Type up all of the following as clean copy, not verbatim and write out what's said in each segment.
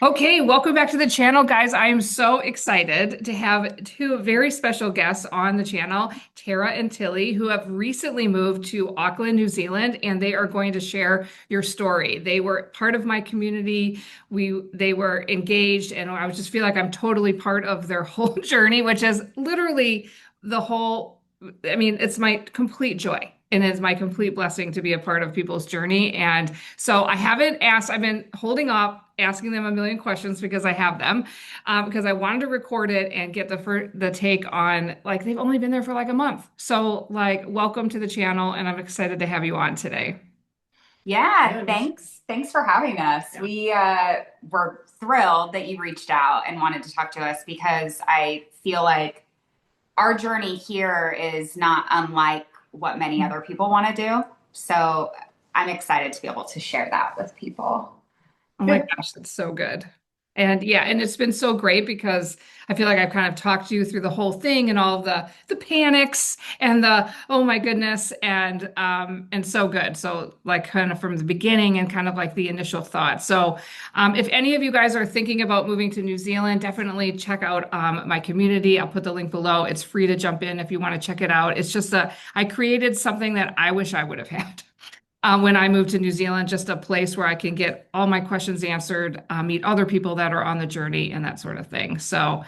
Okay, welcome back to the channel, guys. I am so excited to have two very special guests on the channel, Tara and Tilly, who have recently moved to Auckland, New Zealand, and they are going to share your story. They were part of my community. They were engaged, and I just feel like I'm totally part of their whole journey, which is literally the whole, I mean, it's my complete joy. And it's my complete blessing to be a part of people's journey. And so I haven't asked, I've been holding off asking them a million questions because I have them, because I wanted to record it and get the take on, like, they've only been there for like a month. So, like, welcome to the channel, and I'm excited to have you on today. Yeah, Yes. thanks for having us. Yeah. We were thrilled that you reached out and wanted to talk to us because I feel like our journey here is not unlike what many other people want to do. So I'm excited to be able to share that with people. Oh my gosh, that's so good. And yeah, and it's been so great because I feel like I've kind of talked you through the whole thing and all the panics and the oh my goodness and so good. So like kind of from the beginning and kind of like the initial thoughts. So if any of you guys are thinking about moving to New Zealand, definitely check out my community. I'll put the link below. It's free to jump in if you want to check it out. It's just I created something that I wish I would have had when I moved to New Zealand, just a place where I can get all my questions answered, meet other people that are on the journey and that sort of thing. So,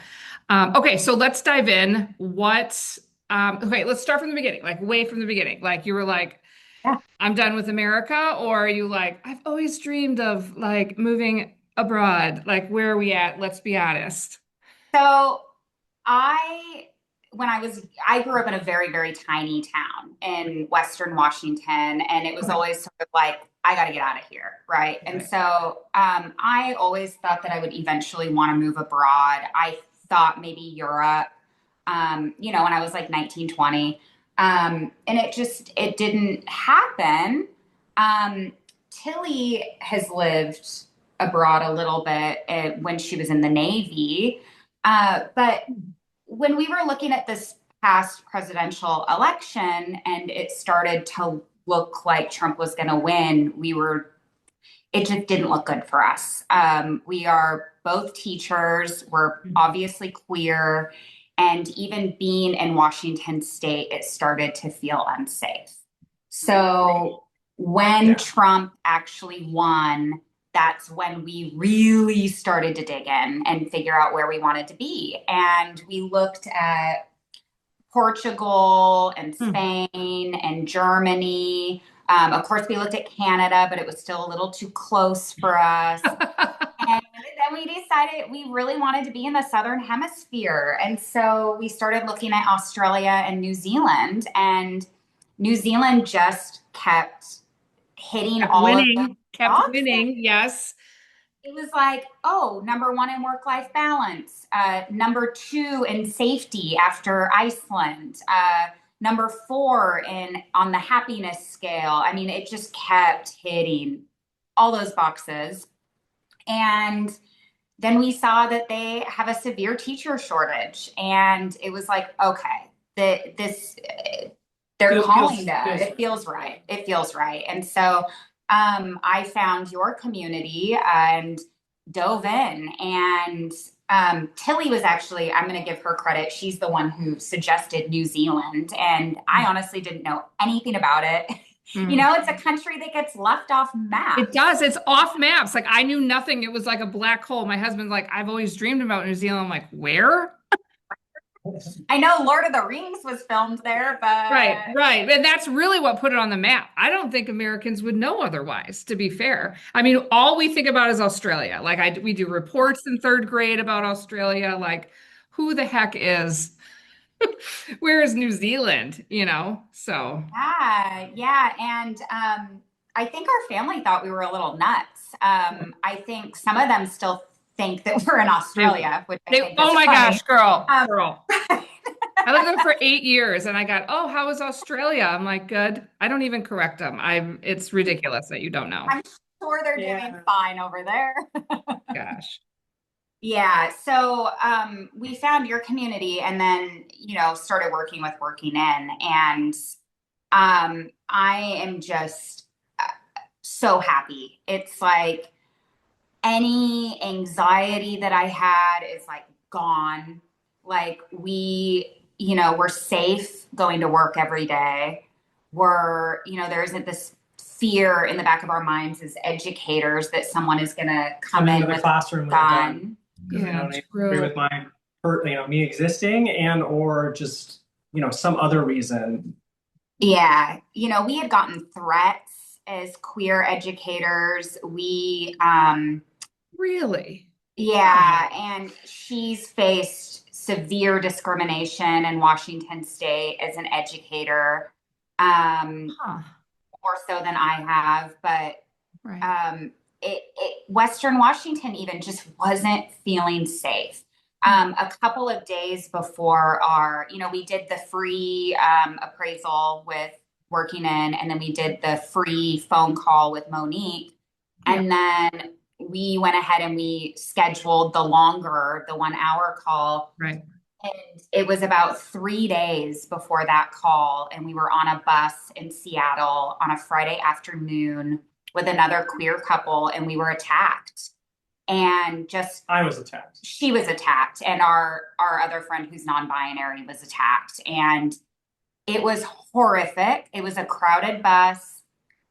okay, so let's dive in. Okay, let's start from the beginning, like way from the beginning. Like you were like, Yeah. I'm done with America, or are you like, I've always dreamed of like moving abroad? Like, where are we at? Let's be honest. So I, I grew up in a very, very tiny town in Western Washington, and it was Okay. always sort of like, I got to get out of here, right? And Okay. so I always thought that I would eventually want to move abroad. I thought maybe Europe, when I was like 19, 20. And it didn't happen. Tilly has lived abroad a little bit when she was in the Navy. But when we were looking at this past presidential election and it started to look like Trump was going to win, it just didn't look good for us. We are both teachers, we're obviously queer, and even being in Washington state, it started to feel unsafe. So when Yeah. Trump actually won, that's when we really started to dig in and figure out where we wanted to be. And we looked at Portugal and Hmm. Spain and Germany. Of course, we looked at Canada, but it was still a little too close for us. And then we decided we really wanted to be in the Southern Hemisphere. And so we started looking at Australia and New Zealand. And New Zealand just kept hitting Kept all of the winning, kept boxes. winning. Yes. It was like, oh, number one in work life balance, number two in safety after Iceland, number four in on the happiness scale. I mean, it just kept hitting all those boxes. And then we saw that they have a severe teacher shortage. And it was like, okay, this they're calling us. Feels It feels right. It feels right. And so I found your community and dove in. And Tilly was actually, I'm going to give her credit. She's the one who suggested New Zealand. And I honestly didn't know anything about it. You Hmm. know, it's a country that gets left off It maps. does. It's off maps. Like I knew nothing. It was like a black hole. My husband's like, I've always dreamed about New Zealand. I'm like, where? I know Lord of the Rings was filmed there, Right, but right. And that's really what put it on the map. I don't think Americans would know otherwise, to be fair. I mean, all we think about is Australia. Like we do reports in third grade about Australia. Like, who the heck is, where is New Zealand? So yeah, yeah. And I think our family thought we were a little nuts. I think some of them still think that we're in they, Australia, which I think oh is my funny. gosh, girl, Um, girl. I lived there for 8 years and I got, oh, how was Australia? I'm like, good. I don't even correct them. It's ridiculous that you don't know. I'm sure they're doing Yeah. fine over there. Gosh. Yeah, so we found your community and then, started working with Working In. And I am just so happy. It's like any anxiety that I had is like gone. Like we're safe going to work every day. There isn't this fear in the back of our minds as educators that someone is going to come Come into in the with a classroom with a gun gun. because they Yeah, don't agree true. with me existing and or just, some other reason. Yeah, we had gotten threats as queer educators. Really? Yeah. Yeah, and she's faced severe discrimination in Washington State as an educator, Huh. more so than I have. But Right. um, Western Washington even just wasn't feeling safe. A couple of days before we did the free appraisal with working in, and then we did the free phone call with Monique. Yeah. And then we went ahead and we scheduled the 1 hour call. Right. And it was about 3 days before that call. And we were on a bus in Seattle on a Friday afternoon with another queer couple, and we were attacked. And just I was attacked. she was attacked, and our other friend who's non-binary was attacked. And it was horrific. It was a crowded bus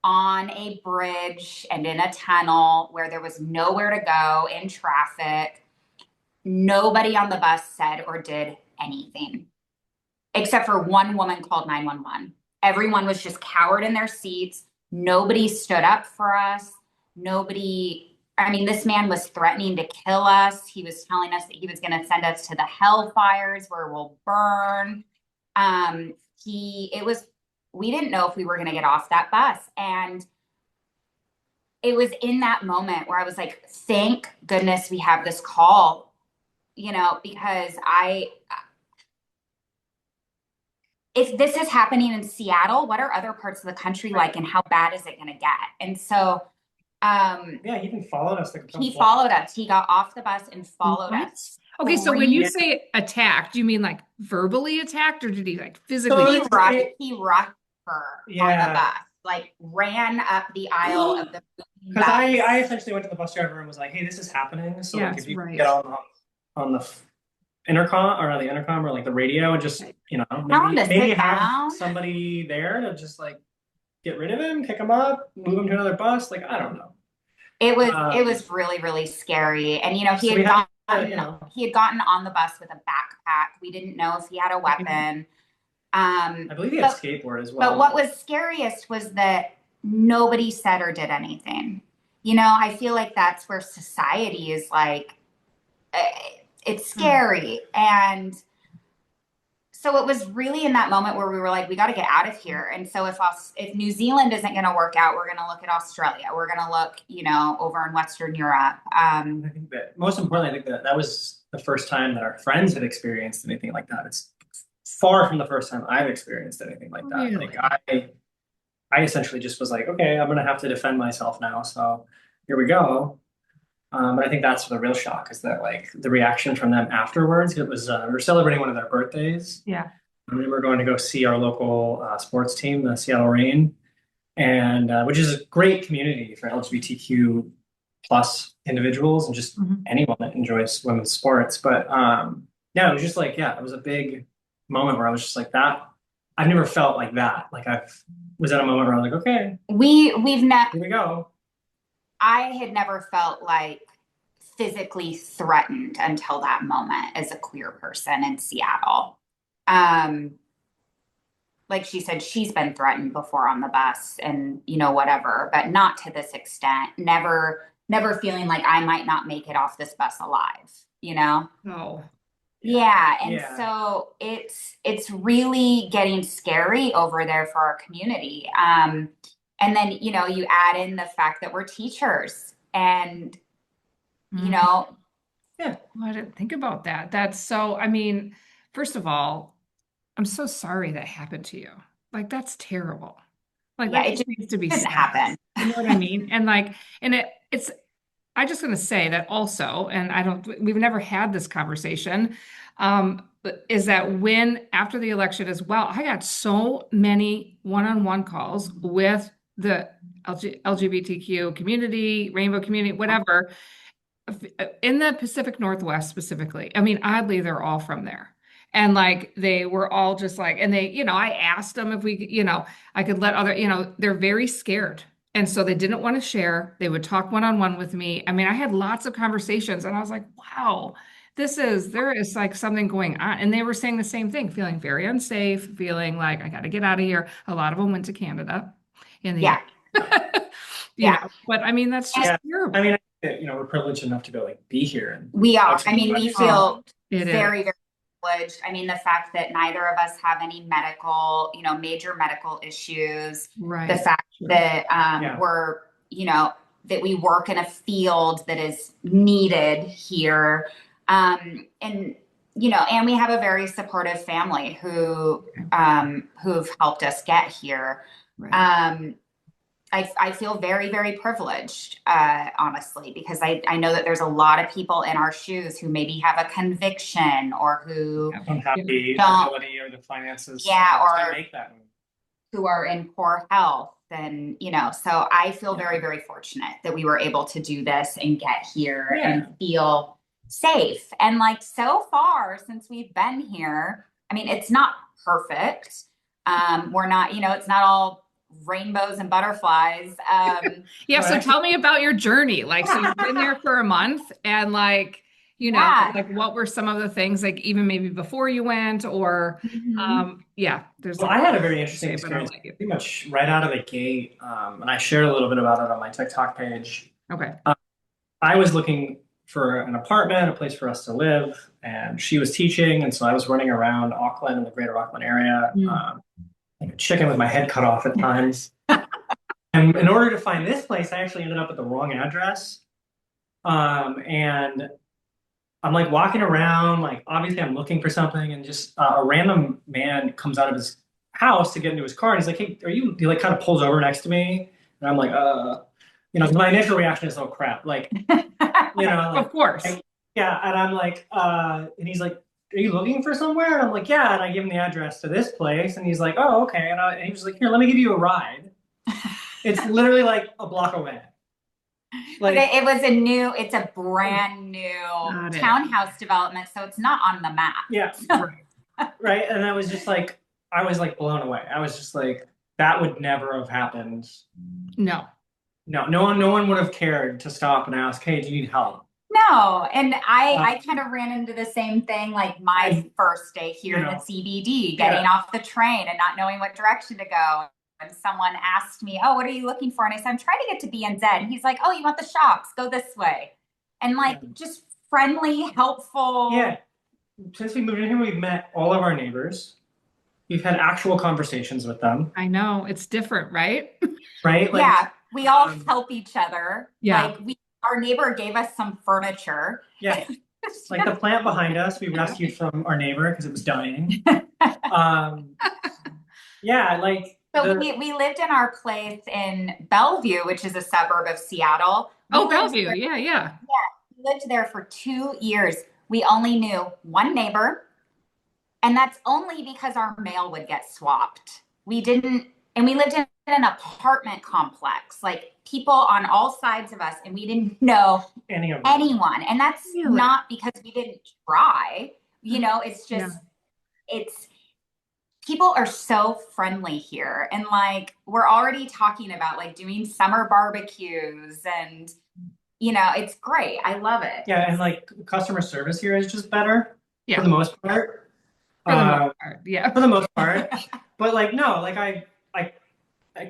on a bridge and in a tunnel where there was nowhere to go in traffic. Nobody on the bus said or did anything except for one woman called 911. Everyone was just cowered in their seats. Nobody stood up for us. This man was threatening to kill us. He was telling us that he was going to send us to the hellfires where we'll burn. We didn't know if we were going to get off that bus. And it was in that moment where I was like, thank goodness we have this call, because if this is happening in Seattle, what are other parts of the country like, and how bad is it going to get? And so, Yeah, he even followed us. he followed us. He got off the bus and followed What? us. Okay, so when you Yeah. say attacked, do you mean like verbally attacked, or did he like physically? So He rushed her on the Yeah. bus, like ran up the aisle of the Because bus. I essentially went to the bus driver and was like, "Hey, this is happening. So like, Yes, if you right. get on the intercom or the intercom or like the radio and just Tell him maybe to maybe sit have down. somebody there to just like get rid of him, pick him up, move him to another bus. Like I don't know. It was really, really scary. And he So we had had he had gotten on the bus with a backpack. We didn't know if he had a weapon. I believe he had skateboard as well. But what was scariest was that nobody said or did anything. I feel like that's where society is like, it's scary. And so it was really in that moment where we were like, we got to get out of here. And so if New Zealand isn't going to work out, we're going to look at Australia. We're going to look, over in Western Europe. I think that most importantly, I think that was the first time that our friends had experienced anything like that. It's far from the first time I've experienced anything like that. Really? Like I essentially just was like, okay, I'm gonna have to defend myself now. So here we go. But I think that's the real shock is that like the reaction from them afterwards. It was we were celebrating one of their birthdays, Yeah. and we were going to go see our local sports team, the Seattle Reign, and which is a great community for LGBTQ plus individuals and just anyone that enjoys women's sports. But yeah, it was just like it was a big moment where I was just like that. I've never felt like that. Like I was at a moment where I was like, okay, We've never. here we go. I had never felt like physically threatened until that moment as a queer person in Seattle. Like she said, she's been threatened before on the bus and, whatever, but not to this extent. Never feeling like I might not make it off this bus alive, Oh. Yeah. And Yeah. so it's really getting scary over there for our community. And then, you add in the fact that we're teachers and, Yeah. Well, I didn't think about that. That's so, first of all, I'm so sorry that happened to you. Like, that's terrible. Like, yeah, that it just just needs to be didn't said. happen. You know what I mean? And like, I'm just going to say that also, and we've never had this conversation, but is that after the election as well, I got so many one-on-one calls with the LGBTQ community, rainbow community, whatever, in the Pacific Northwest specifically. I mean, oddly, they're all from there. And like they were all just like, and they, I asked them if we, I could let other, they're very scared. And so they didn't want to share. They would talk one-on-one with me. I mean, I had lots of conversations and I was like, wow, there is like something going on. And they were saying the same thing, feeling very unsafe, feeling like I got to get out of here. A lot of them went to Canada in the Yeah. end. Yeah. But I mean, that's just Yeah. terrible. I mean, we're privileged enough to go like be here and We are. I mean, we feel It very, is. very privileged. I mean, the fact that neither of us have any medical, major medical issues, the Right. fact Sure. that Yeah. we're, that we work in a field that is needed here. And and we have a very supportive family who've helped us get here. Right. I feel very, very privileged, honestly, because I know that there's a lot of people in our shoes who maybe have a conviction or who don't have the don't- ability or the finances Yeah, to or- make that move. who are in poor health. And, so I feel Yeah. very, very fortunate that we were able to do this and get here Yeah. and feel safe. And like so far since we've been here, I mean, it's not perfect. We're not, it's not all rainbows and butterflies. Yeah, so Right. tell me about your journey. Like, so you've been there for a month and like, Yeah. like what were some of the things like even maybe before you went or there's Well, I had a very interesting say, but I'll experience let you. pretty much right out of the gate. And I shared a little bit about it on my TikTok page. Okay. I was looking for an apartment, a place for us to live, and she was teaching. And so I was running around Auckland and the greater Auckland area, like a chicken with my head cut off at times. And in order to find this place, I actually ended up at the wrong address. And I'm like walking around, like obviously I'm looking for something, and just a random man comes out of his house to get into his car, and he's like, "Hey, he like kind of pulls over next to me, and I'm like, 'cause my initial reaction is, oh crap, like, like, Of course. yeah, and I'm like, and he's like, are you looking for somewhere? And I'm like, yeah, and I give him the address to this place, and he's like, oh, okay, and he was like, here, let me give you a ride. It's literally like a block away. Like, It's a brand new Got it. townhouse development, so it's not on the map. yeah, right. And I was just like, I was like blown away. I was just like, that would never have happened. No. No one would have cared to stop and ask, hey, do you need help? No, and I kind of ran into the same thing like my first day here in the CBD, getting off the train and not knowing what direction to go. And someone asked me, oh, what are you looking for? And I said, I'm trying to get to BNZ. And he's like, oh, you want the shops? Go this way. And like, just friendly, helpful. Yeah. Since we moved in here, we've met all of our neighbors. We've had actual conversations with them. I know. It's different, right? Right? Like, yeah. We all help each other. Yeah. Like our neighbor gave us some furniture. Yeah. Like the plant behind us, we rescued from our neighbor because it was dying. Yeah, like. So we lived in our place in Bellevue, which is a suburb of Seattle. Bellevue. Yeah. Yeah. We lived there for 2 years. We only knew one neighbor. And that's only because our mail would get swapped. We lived in an apartment complex, like people on all sides of us, and we didn't know anyone. And that's not because we didn't try. It's just, people are so friendly here. And like, we're already talking about like doing summer barbecues and, it's great. I love it. Yeah. And like customer service here is just better for the most part. For the most part. Yeah. For the most part. But like, no, like I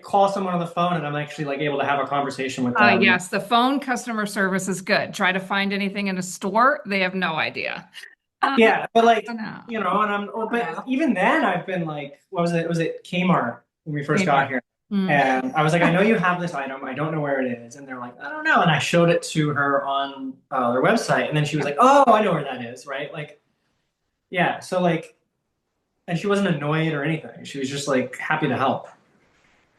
call someone on the phone and I'm actually like able to have a conversation with them. Yes. The phone customer service is good. Try to find anything in a store. They have no idea. Yeah, but like, and but even then I've been like, what was it? Was it Kmart when we first got here? And I was like, I know you have this item. I don't know where it is. And they're like, I don't know. And I showed it to her on their website. And then she was like, oh, I know where that is. Right. Like, yeah. So like, and she wasn't annoyed or anything. She was just like happy to help.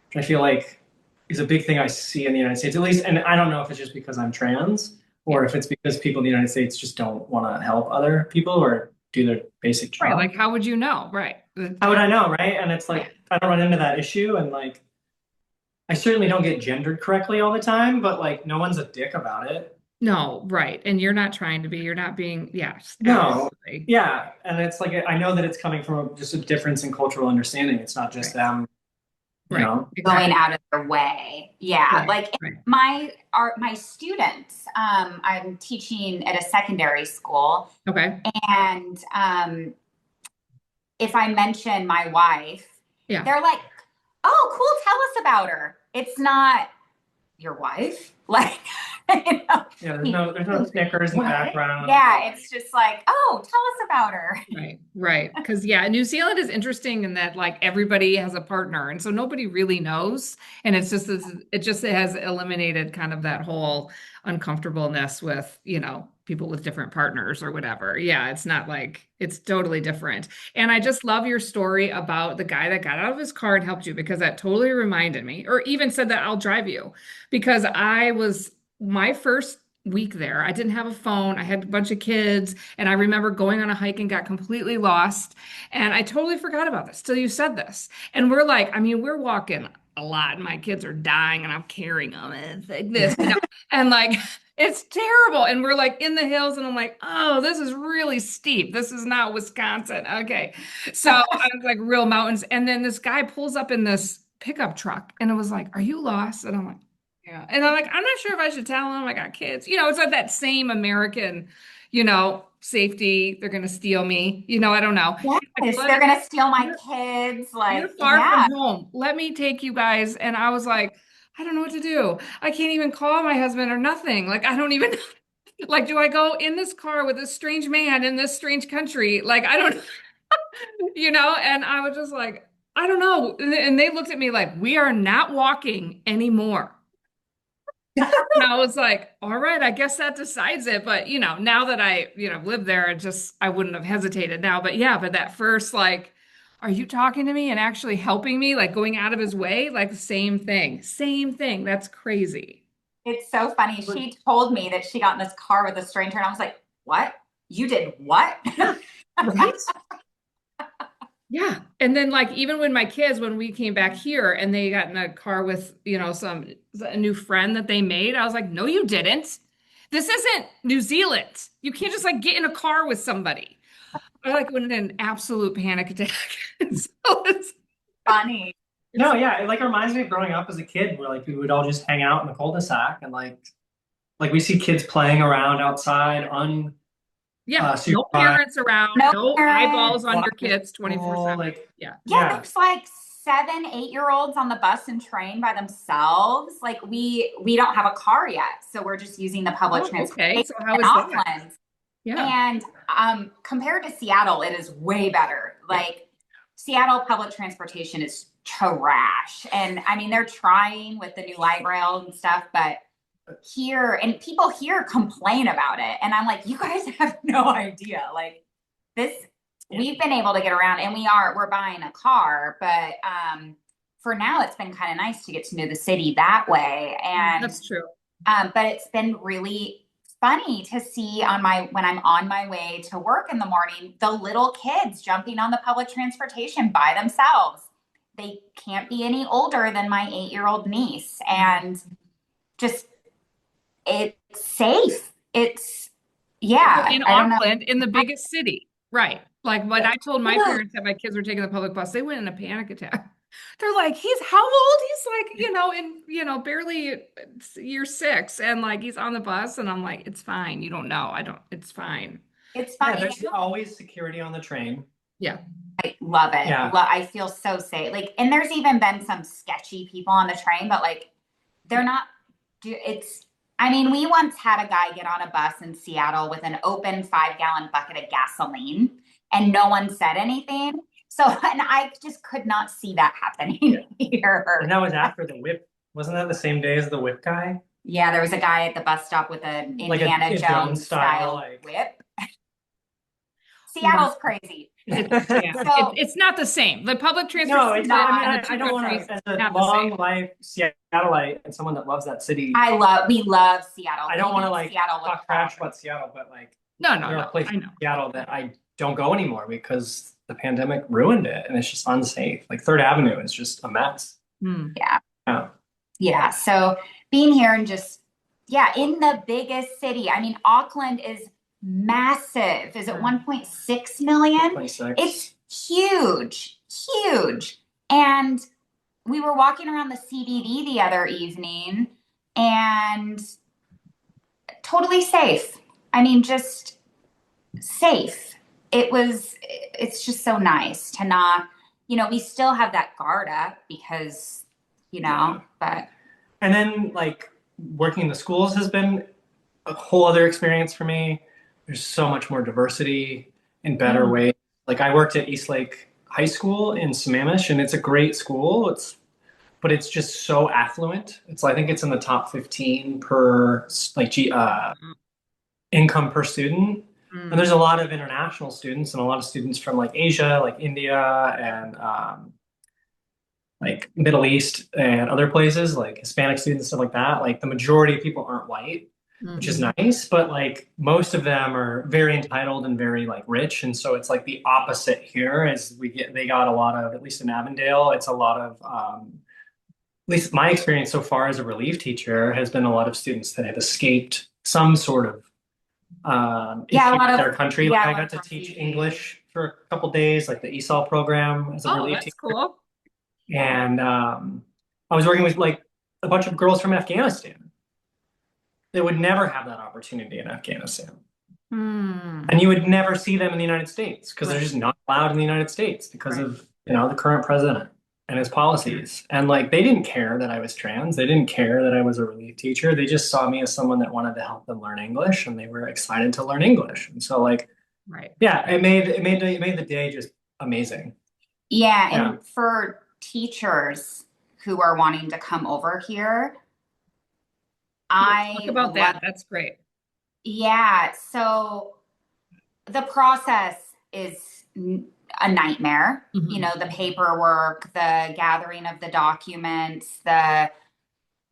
Which I feel like is a big thing I see in the United States, at least. And I don't know if it's just because I'm trans or if it's because people in the United States just don't want to help other people or do their basic job. Right. Like, how would you know? Right. How would I know? Right. And it's like, I don't run into that issue. And like, I certainly don't get gendered correctly all the time, but like no one's a dick about it. No, right. And you're not trying to be, you're not being, yes, No, absolutely. yeah, and it's like I know that it's coming from just a difference in cultural understanding. It's not just Right. them, you Right. know. Going Exactly. out of their way. Yeah. Right. Like Right. my students, I'm teaching at a secondary school, Okay. and if I mention my wife, Yeah. they're like, "Oh, cool, tell us about her." It's not your wife. Like, you know, Yeah, there's no Snickers in the what? background. Yeah, it's just like, "Oh, tell us about her." Right, right. Because yeah, New Zealand is interesting in that like everybody has a partner, and so nobody really knows. And it's just this, it just has eliminated kind of that whole uncomfortableness with, people with different partners or whatever. Yeah, it's not like it's totally different. And I just love your story about the guy that got out of his car and helped you because that totally reminded me, or even said that I'll drive you, because I was my first week there. I didn't have a phone. I had a bunch of kids. And I remember going on a hike and got completely lost. And I totally forgot about this till you said this. And we're like, I mean, we're walking a lot, and my kids are dying, and I'm carrying them. And it's like this. And like, it's terrible. And we're like in the hills, and I'm like, oh, this is really steep. This is not Wisconsin. Okay. So I was like, real mountains. And then this guy pulls up in this pickup truck, and it was like, are you lost? And I'm like, yeah. And I'm like, I'm not sure if I should tell him I got kids. It's like that same American, safety. They're going to steal me. I don't know. Like, Yes, they're gonna steal my you're, kids. you're Like, far yeah, from home. Let me take you guys. And I was like, I don't know what to do. I can't even call my husband or nothing. Like, I don't even, like, do I go in this car with this strange man in this strange country? Like, I don't, and I was just like, I don't know. And they looked at me like, we are not walking anymore. And I was like, all right, I guess that decides it. But, now that I, live there, I wouldn't have hesitated now. But yeah, but that first, like, are you talking to me and actually helping me, like going out of his way? Like, same thing, same thing. That's crazy. it's so funny. She told me that she got in this car with a stranger, and I was like, "What? You did what?" Yeah, right? Yeah. And then like even when my kids, when we came back here and they got in a car with, a new friend that they made, I was like, no, you didn't. This isn't New Zealand. You can't just like get in a car with somebody. I like went in an absolute panic attack. So it's Funny. No, yeah, it like reminds me of growing up as a kid where like we would all just hang out in the cul-de-sac and like we see kids playing around outside yeah, no supervised, parents around, No no eyeballs parents. on your walking to kids school, 24/7. like Yeah. Yeah, yeah. there's like 7, 8-year-olds on the bus and train by themselves. Like we don't have a car yet, so we're just using the public Oh, okay. transportation So how in is that? Auckland. Yeah. And compared to Seattle, it is way better. Yeah. Like Seattle public transportation is trash. And I mean, they're trying with the new light rail and stuff, but here and people here complain about it. And I'm like, you guys have no idea. Like this, we've been able to get around, and we're buying a car, but for now it's been kind of nice to get to know the city that way. And That's true. but it's been really funny to see when I'm on my way to work in the morning, the little kids jumping on the public transportation by themselves. They can't be any older than my 8-year-old niece, and just it's safe. It's Well, yeah, in I don't know. Auckland, in the biggest city. Right. Like when Yeah. I told my parents that my kids were taking the public bus, they went in a panic attack. They're like, he's how old? He's like, barely year six. And like he's on the bus. And I'm like, it's fine. You don't know. I don't, it's fine. It's Yeah, funny. there's always security on the train. Yeah. I love it. Yeah. I feel so safe. Like, and there's even been some sketchy people on the train, but like, they're not. It's. I mean, we once had a guy get on a bus in Seattle with an open 5-gallon bucket of gasoline, and no one said anything. So, and I just could not see that happening here. And that was after the whip. Wasn't that the same day as the whip guy? Yeah, there was a guy at the bus stop with an Like a Indiana Jones style like whip. Seattle's crazy. Yeah. So It's not the same. The public No, transportation it's not. not. I in mean, the I two don't want countries to, as is a not the long same. life Seattleite and someone that loves that city, we love Seattle. I don't want to Leaving like Seattle was talk trash hard. about Seattle, but like No, there are places I in know. Seattle that I don't go anymore because the pandemic ruined it and it's just unsafe. Like Third Avenue is just a mess. Hmm. Yeah. Yeah. Yeah. So being here and just, yeah, in the biggest city. I mean, Auckland is massive. Is it 1.6 million? 26. It's huge, huge. And we were walking around the CBD the other evening and totally safe. I mean, just safe. It's just so nice to not, we still have that guard up because, Yeah. but And then like working in the schools has been a whole other experience for me. There's so much more diversity in better Mm. ways. Like I worked at Eastlake High School in Sammamish, and it's a great school. But it's just so affluent. I think it's in the top 15 per income per student. And there's a Mm. lot of international students and a lot of students from like Asia, like India and like Middle East and other places, like Hispanic students, stuff like that. Like the majority of people aren't white, which is Mm-mm. nice, but like most of them are very entitled and very like rich. And so it's like the opposite here as they got a lot of, at least in Avondale, it's a lot of, at least my experience so far as a relief teacher has been a lot of students that have escaped some sort of yeah, a issue lot with of, their country. Like yeah, a I lot got of to teach refugees. English for a couple days, like the ESOL program as a Oh, relief that's teacher. cool. And I was working with like a bunch of girls from Afghanistan. They would never have that opportunity in Afghanistan. Hmm. And you would never see them in the United States because they're Right. just not allowed in the United States because Right. of, the current president and his policies. And like they didn't care that I was trans. They didn't care that I was a relief teacher. They just saw me as someone that wanted to help them learn English and they were excited to learn English. And so like, Right. yeah, it made the day just amazing. Yeah, Yeah. and for teachers who are wanting to come over here, Yeah, talk I about love, that. That's great. yeah, so the process is a nightmare. Mhm. The paperwork, the gathering of the documents, the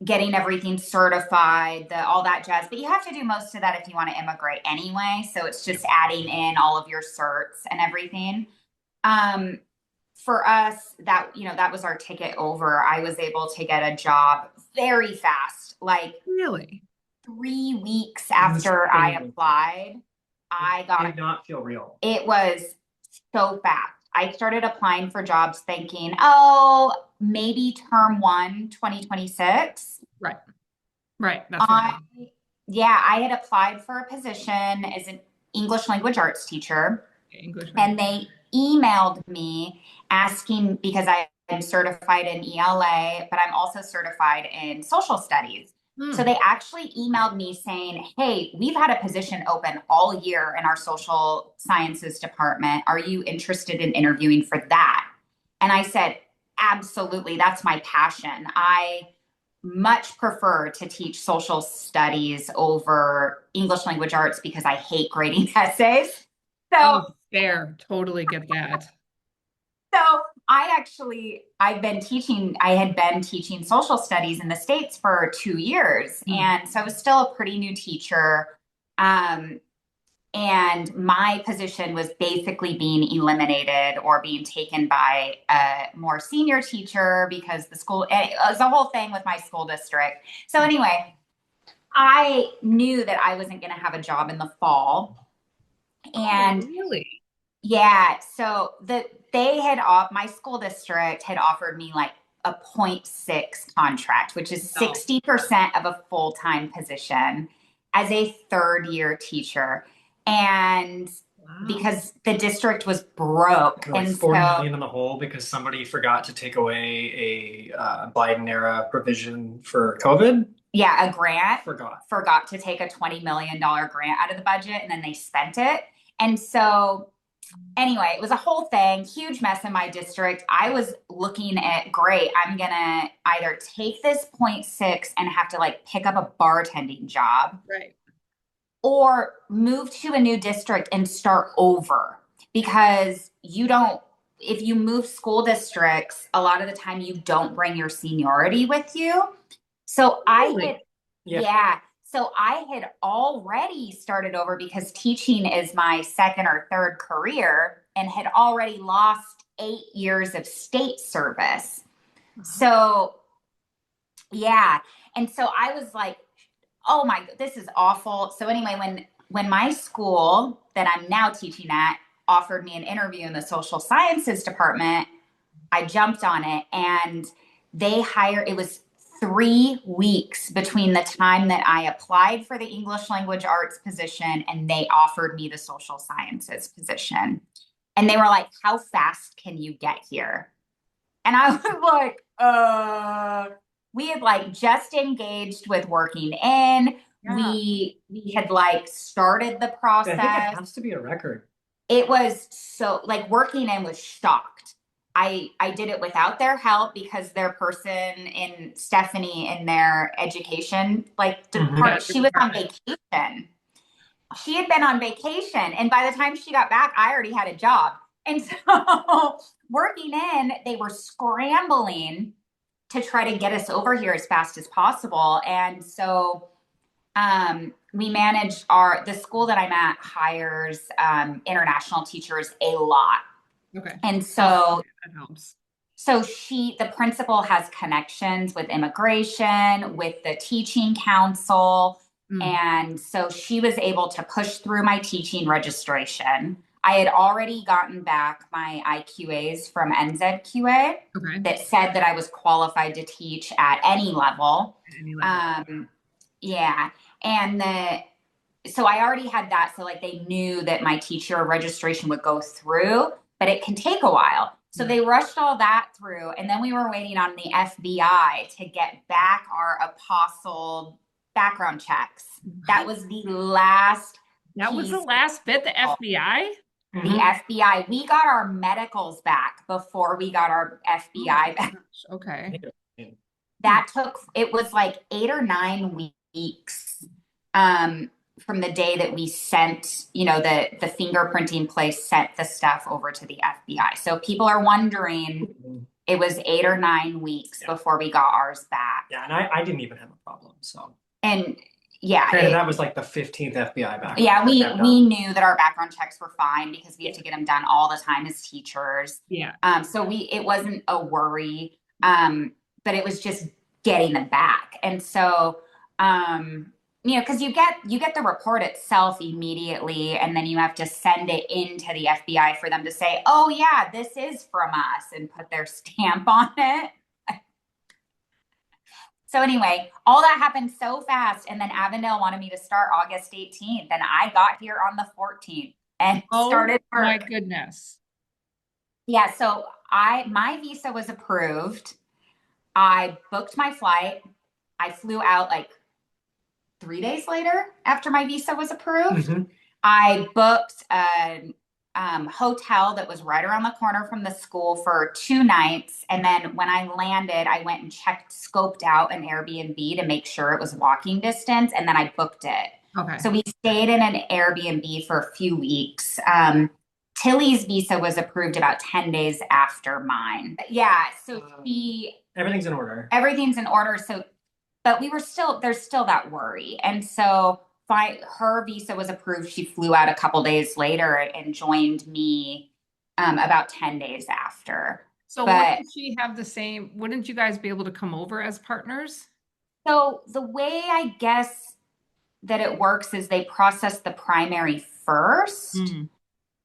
getting everything certified, the all that jazz. But you have to do most of that if you want to immigrate anyway. So it's just adding in all of your certs and everything. Um, for us, that was our ticket over. I was able to get a job very fast, like Really? 3 weeks after I Insanely. applied. I It got did not feel real. it was so fast. I started applying for jobs thinking, oh, maybe term one, 2026. Right. Right. That's right. I, yeah, I had applied for a position as an English language arts teacher, English and language. they emailed me asking because I am certified in ELA, but I'm also certified in social studies. So Hmm. they actually emailed me saying, hey, we've had a position open all year in our social sciences department. Are you interested in interviewing for that? And I said, absolutely. That's my passion. I much prefer to teach social studies over English language arts because I hate grading essays. So Oh, fair. Totally get that. So I had been teaching social studies in the States for 2 years. Hmm. And so I was still a pretty new teacher. Um, and my position was basically being eliminated or being taken by a more senior teacher because it was a whole thing with my school district. So anyway, I knew that I wasn't going to have a job in the fall. Oh, And really? yeah, so my school district had offered me like a point 0.6 contract, which is No. 60% of a full-time position as a third year teacher. And Wow. because the district was broke. Like And 40 so, million in the hole because somebody forgot to take away a Biden era provision for COVID. yeah, a grant Forgot. forgot to take a $20 million grant out of the budget and then they spent it. And so anyway, it was a whole thing, huge mess in my district. I was looking at, great, I'm gonna either take this point 0.6 and have to like pick up a bartending job Right. or move to a new district and start over because if you move school districts, a lot of the time you don't bring your seniority with you. So I had, Really? Yeah. yeah. So I had already started over because teaching is my second or third career and had already lost 8 years of state service. Uh-huh. So Yeah. And so I was like, oh my, this is awful. So anyway, when my school that I'm now teaching at offered me an interview in the social sciences department, I jumped on it, and it was 3 weeks between the time that I applied for the English language arts position and they offered me the social sciences position. And they were like, how fast can you get here? And I was like, we had like just engaged with working in. Yeah. We had like started the I think it process. has to be a record. It was so like working in was shocked. I did it without their help because their person in Stephanie in their education like department, she was on vacation. She had been on vacation, and by the time she got back, I already had a job. And so working in, they were scrambling to try to get us over here as fast as possible. And so we managed the school that I'm at hires international teachers a lot. Okay. And so that helps. So the principal has connections with immigration, with the teaching council. And so she was able to push through my teaching registration. I had already gotten back my IQAs from NZQA that said that I was qualified to teach at any level. Yeah. And so I already had that. So like they knew that my teacher registration would go through, but it can take a while. So they rushed all that through. And then we were waiting on the FBI to get back our apostle background checks. That was the last. That was the last bit, the FBI? The FBI. We got our medicals back before we got our FBI back. Okay. It was like 8 or 9 weeks from the day that we sent, the fingerprinting place sent the stuff over to the FBI. So people are wondering, it was 8 or 9 weeks before we got ours back. Yeah, and I didn't even have a problem. So and yeah, that was like the 15th FBI background. Yeah, we knew that our background checks were fine because we have to get them done all the time as teachers. Yeah. So it wasn't a worry, but it was just getting them back. And so, because you get the report itself immediately, and then you have to send it into the FBI for them to say, oh yeah, this is from us, and put their stamp on it. So anyway, all that happened so fast, and then Avondale wanted me to start August 18th, and I got here on the 14th and started work. My goodness. Yeah, so my visa was approved. I booked my flight. I flew out like 3 days later after my visa was approved. I booked a hotel that was right around the corner from the school for 2 nights. And then when I landed, I went and scoped out an Airbnb to make sure it was walking distance. And then I booked it. Okay. So we stayed in an Airbnb for a few weeks. Tilly's visa was approved about 10 days after mine. Yeah. So everything's in order. Everything's in order. So, but there's still that worry. And so her visa was approved. She flew out a couple days later and joined me about 10 days after. So wouldn't she have wouldn't you guys be able to come over as partners? So the way I guess that it works is they process the primary first.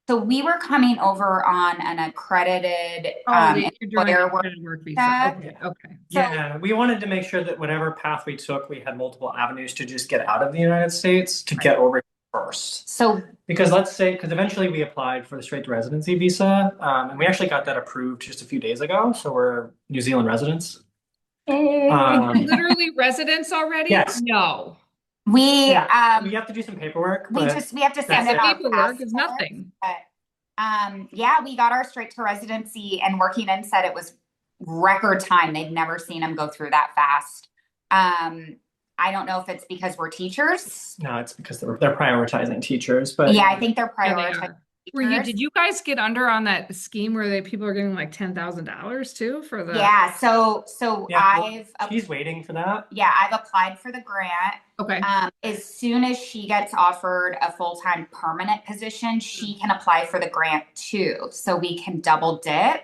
So we were coming over on an accredited employer work visa. Okay. Yeah, we wanted to make sure that whatever path we took, we had multiple avenues to just get out of the United States to get over first. So because eventually we applied for the straight to residency visa, and we actually got that approved just a few days ago. So we're New Zealand residents. Literally residents already? Yes. No. We have to do some paperwork. We have to send in our paperwork is nothing. But, we got our straight to residency, and working in said it was record time. They'd never seen them go through that fast. I don't know if it's because we're teachers. No, it's because they're prioritizing teachers. But yeah, I think they're prioritizing. Did you guys get under on that scheme where people are getting like $10,000 too for the? Yeah, so she's waiting for that. Yeah, I've applied for the grant. Okay. As soon as she gets offered a full-time permanent position, she can apply for the grant too, so we can double dip.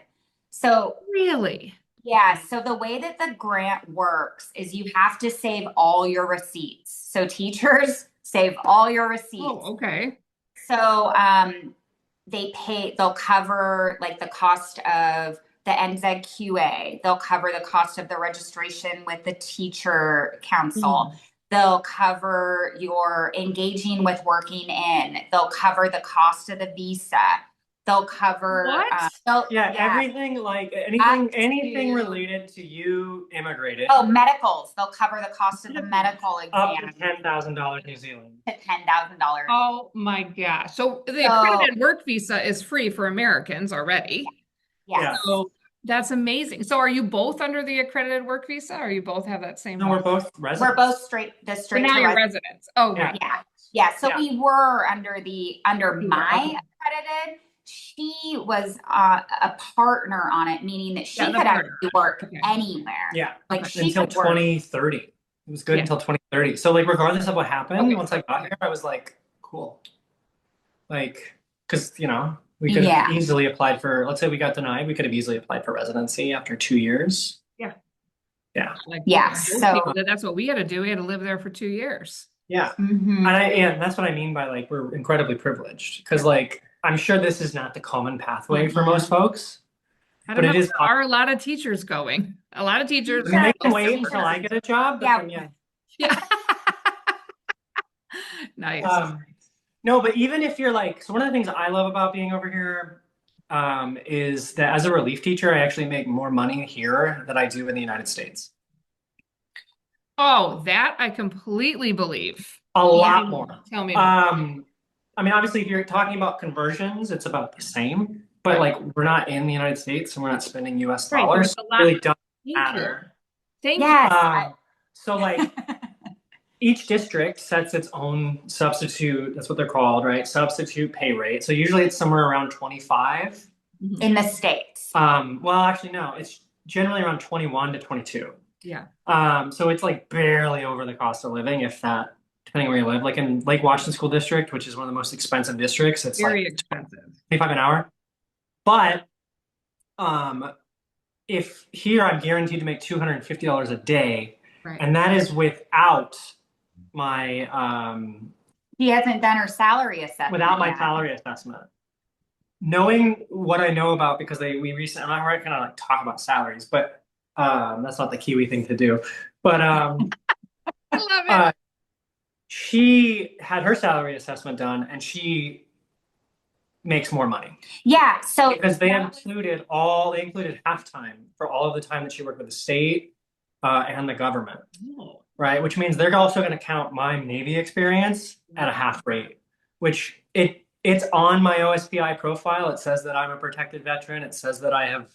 So really? Yeah, so the way that the grant works is you have to save all your receipts. So teachers save all your receipts. Oh, okay. So they'll cover like the cost of the NZQA. They'll cover the cost of the registration with the teacher council. Mm. They'll cover your engaging with working in. They'll cover the cost of the visa. They'll cover, What? Yeah, yeah, everything like up anything to, related to you immigrated oh, medicals. They'll cover the cost of the Medical. medical up to exam $10,000 New Zealand. to $10,000. Oh my gosh. So the So, accredited work visa is free for Americans already. Yeah. yes. So that's amazing. So are you both under the accredited work visa or you both have that same No, one? we're both We're residents. both So straight now to you're resident. residents. Oh, Yeah. right. Yeah. So Yeah. we were under You were, my okay. accredited. She was a partner on it, meaning that she Yeah, the could partner. actually work Okay. anywhere. Yeah. Like Okay. she Until could work. 2030. It was good Yeah. until 2030. So like regardless of what happened, Okay. once I got here, I was like, cool. Like, because we could Yeah. have easily applied for, let's say we got denied, we could have easily applied for residency after 2 years. Yeah. Yeah. Like Yeah, most so- people did. That's what we had to do. We had to live there for 2 years. Yeah. Mhm. And that's what I mean by like we're incredibly privileged because like I'm sure this is not the common pathway for most folks, I but don't know. it is. There are a lot of teachers going. A lot of teachers. I mean, they can Yes, wait teachers. until I get a job, but Yeah. then, yeah. Yeah. Nice. No, but even if you're like, so one of the things I love about being over here, is that as a relief teacher, I actually make more money here than I do in the United States. Oh, that I completely believe. A lot more. Tell me more. I mean, obviously, if you're talking about conversions, it's about the same, but Right. like we're not in the United States and we're not spending US Right, dollars. there's a It lot- really doesn't Thank matter. Thank Yes. So like each district sets its own substitute, that's what they're called, right? Substitute pay rate. So usually it's somewhere around 25. you. In the States. Well, actually, no, it's generally around 21 to 22. Yeah. So it's like barely over the cost of living, if that, depending where you live. Like in Lake Washington School District, which is one of the most expensive districts, it's Very like expensive. 25 an hour. But if here I'm guaranteed to make $250 a day, Right. and that is without my She hasn't done her salary assessment. without my yet. salary assessment. Knowing what I know about, because we recently, I'm not going to like talk about salaries, but that's not the Kiwi thing to do. But I love it. she had her salary assessment done, and she makes more money Yeah. So because they included halftime for all of the time that she worked with the state and the government, Oh. right? Which means they're also going to count my Navy experience at a half rate, which it's on my OSPI profile. It says that I'm a protected veteran. It says that I have,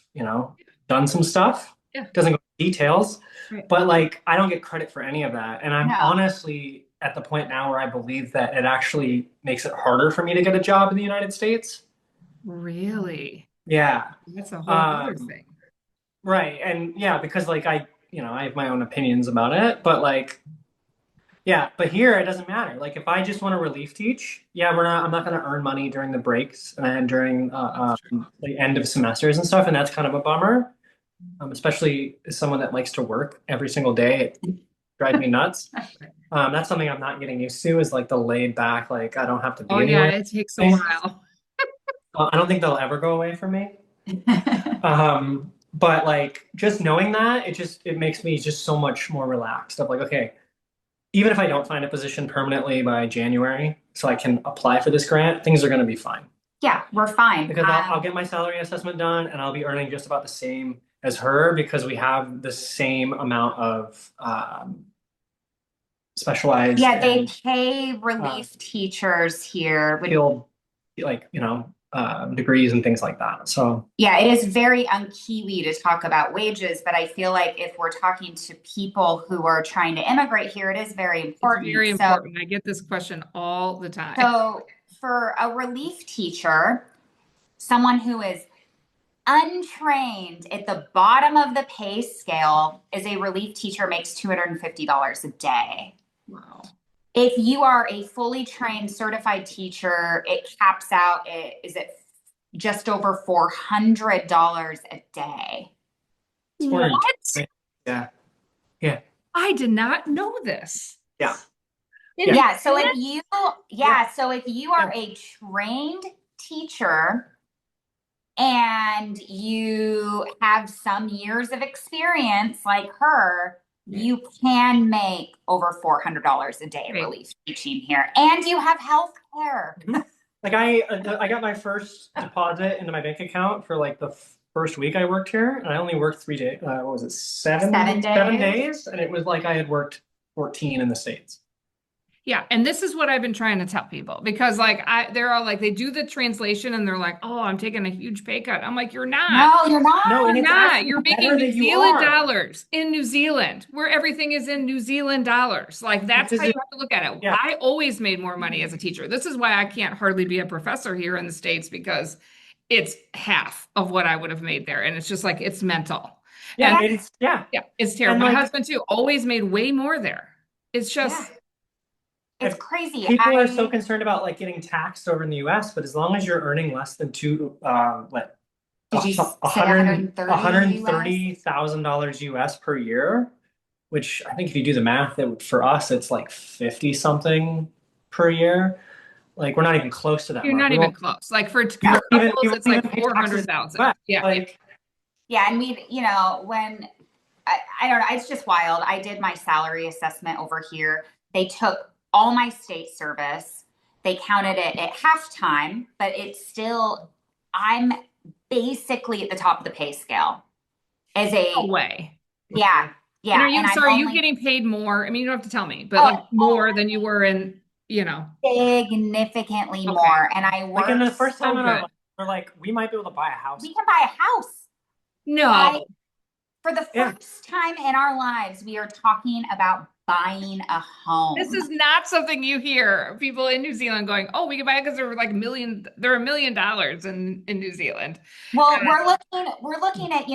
done some stuff. Yeah. It doesn't go into details, Right. but like I don't get credit for any of that. And I'm No. honestly at the point now where I believe that it actually makes it harder for me to get a job in the United States. Really? Yeah. That's a whole other thing. Right. And yeah, because like I have my own opinions about it, but like, yeah, but here it doesn't matter. Like if I just want to relief teach, yeah, I'm not going to earn money during the breaks and during the end of semesters and stuff. And that's kind of a bummer, especially as someone that likes to work every single day. It drives me nuts. That's something I'm not getting used to, is like the laid back, like I don't have to be Oh yeah, anywhere. it takes a while. I don't think they'll ever go away from me. But like just knowing that, it makes me just so much more relaxed. Of like, okay, even if I don't find a position permanently by January, so I can apply for this grant, things are going to be fine. Yeah, we're fine. Because I'll get my salary assessment done, and I'll be earning just about the same as her because we have the same amount of specialized. Yeah, they pay relief teachers here. Field, like degrees and things like that. So yeah, it is very un-Kiwi to talk about wages, but I feel like if we're talking to people who are trying to immigrate here, it is very important. It's very important. I get this question all the time. So for a relief teacher, someone who is untrained at the bottom of the pay scale, is a relief teacher makes $250 a day. Wow. If you are a fully trained certified teacher, it caps out is it just over $400 a day. It's 400. What? Yeah. Yeah. I did not know this. Yeah. In Yeah. Yeah, so New if Zealand? you, Yeah. so if you Yeah. are a trained teacher and you have some years of experience like her, you can make over $400 a day Right. relief teaching here, and you have health care. Like I got my first deposit into my bank account for like the first week I worked here, and I only worked 3 days. What was it, 7 days. 7 days? And it was like I had worked 14 in the States. Yeah, and this is what I've been trying to tell people because they're all like they do the translation and they're like, "Oh, I'm taking a huge pay cut." I'm like, "You're not. No, you're No, not. and You're it's not. actually You're making better New that you Zealand are. dollars in New Zealand, where everything is in New Zealand dollars. Like that's This how you is, have to look at it. yeah, I always made more money as a teacher. This is why I can't hardly be a professor here in the States because it's half of what I would have made there. And it's just like it's mental. yeah, And Yeah, it's yeah, yeah, it's terrible. and My like husband too always made way more there. It's yeah, just it's if crazy. people are so concerned about like getting taxed over in the US, but as long as you're earning less than like Did you say a hundred 130 US? $130,000 US per year, which I think if you do the math, for us it's like 50 something per year. Like we're not even close to that you're mark. not even close. Like for We won't even couples, it's like pay taxes in the 400,000. US. Yeah. Like Yeah, and when I don't know, it's just wild. I did my salary assessment over here. They took all my state service, they counted it at halftime, but it's still, I'm basically at the top of the pay scale as No a, way. yeah, And yeah. are you, And I'm sorry, you only, getting paid more? I mean, you don't have to tell me, but like oh, more than you were in, you know. significantly Okay. more. And I in the worked, first So time in our good. life, we're like, we might be able to buy a house. we can buy a house. I, No, for the Yeah. first time in our lives, we are talking about buying a this home. is not something you hear people in New Zealand going, oh, we can buy it because they're $1 million in New Zealand. Well, we're looking at,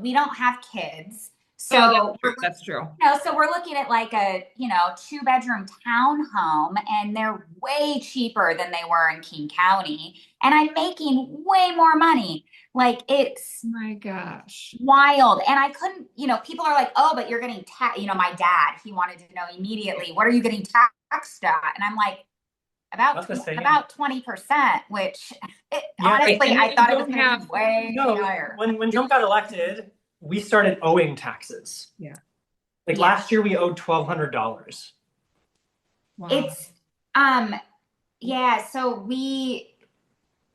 we don't have kids. Oh, So that's true. so we're looking at like a, 2-bedroom townhome, and they're way cheaper than they were in King County. And I'm making way more money. Like it's My gosh. wild. And I couldn't, people are like, oh, but you're getting taxed. My dad, he wanted to know immediately, what are you getting taxed at? And I'm like, That's the same. about 20%, which Yeah, honestly, and I you thought it was don't going to have- be way No, higher. when Trump got elected, we started owing taxes. Yeah. Like Yeah. last year, we owed $1,200. Wow. It's yeah, so we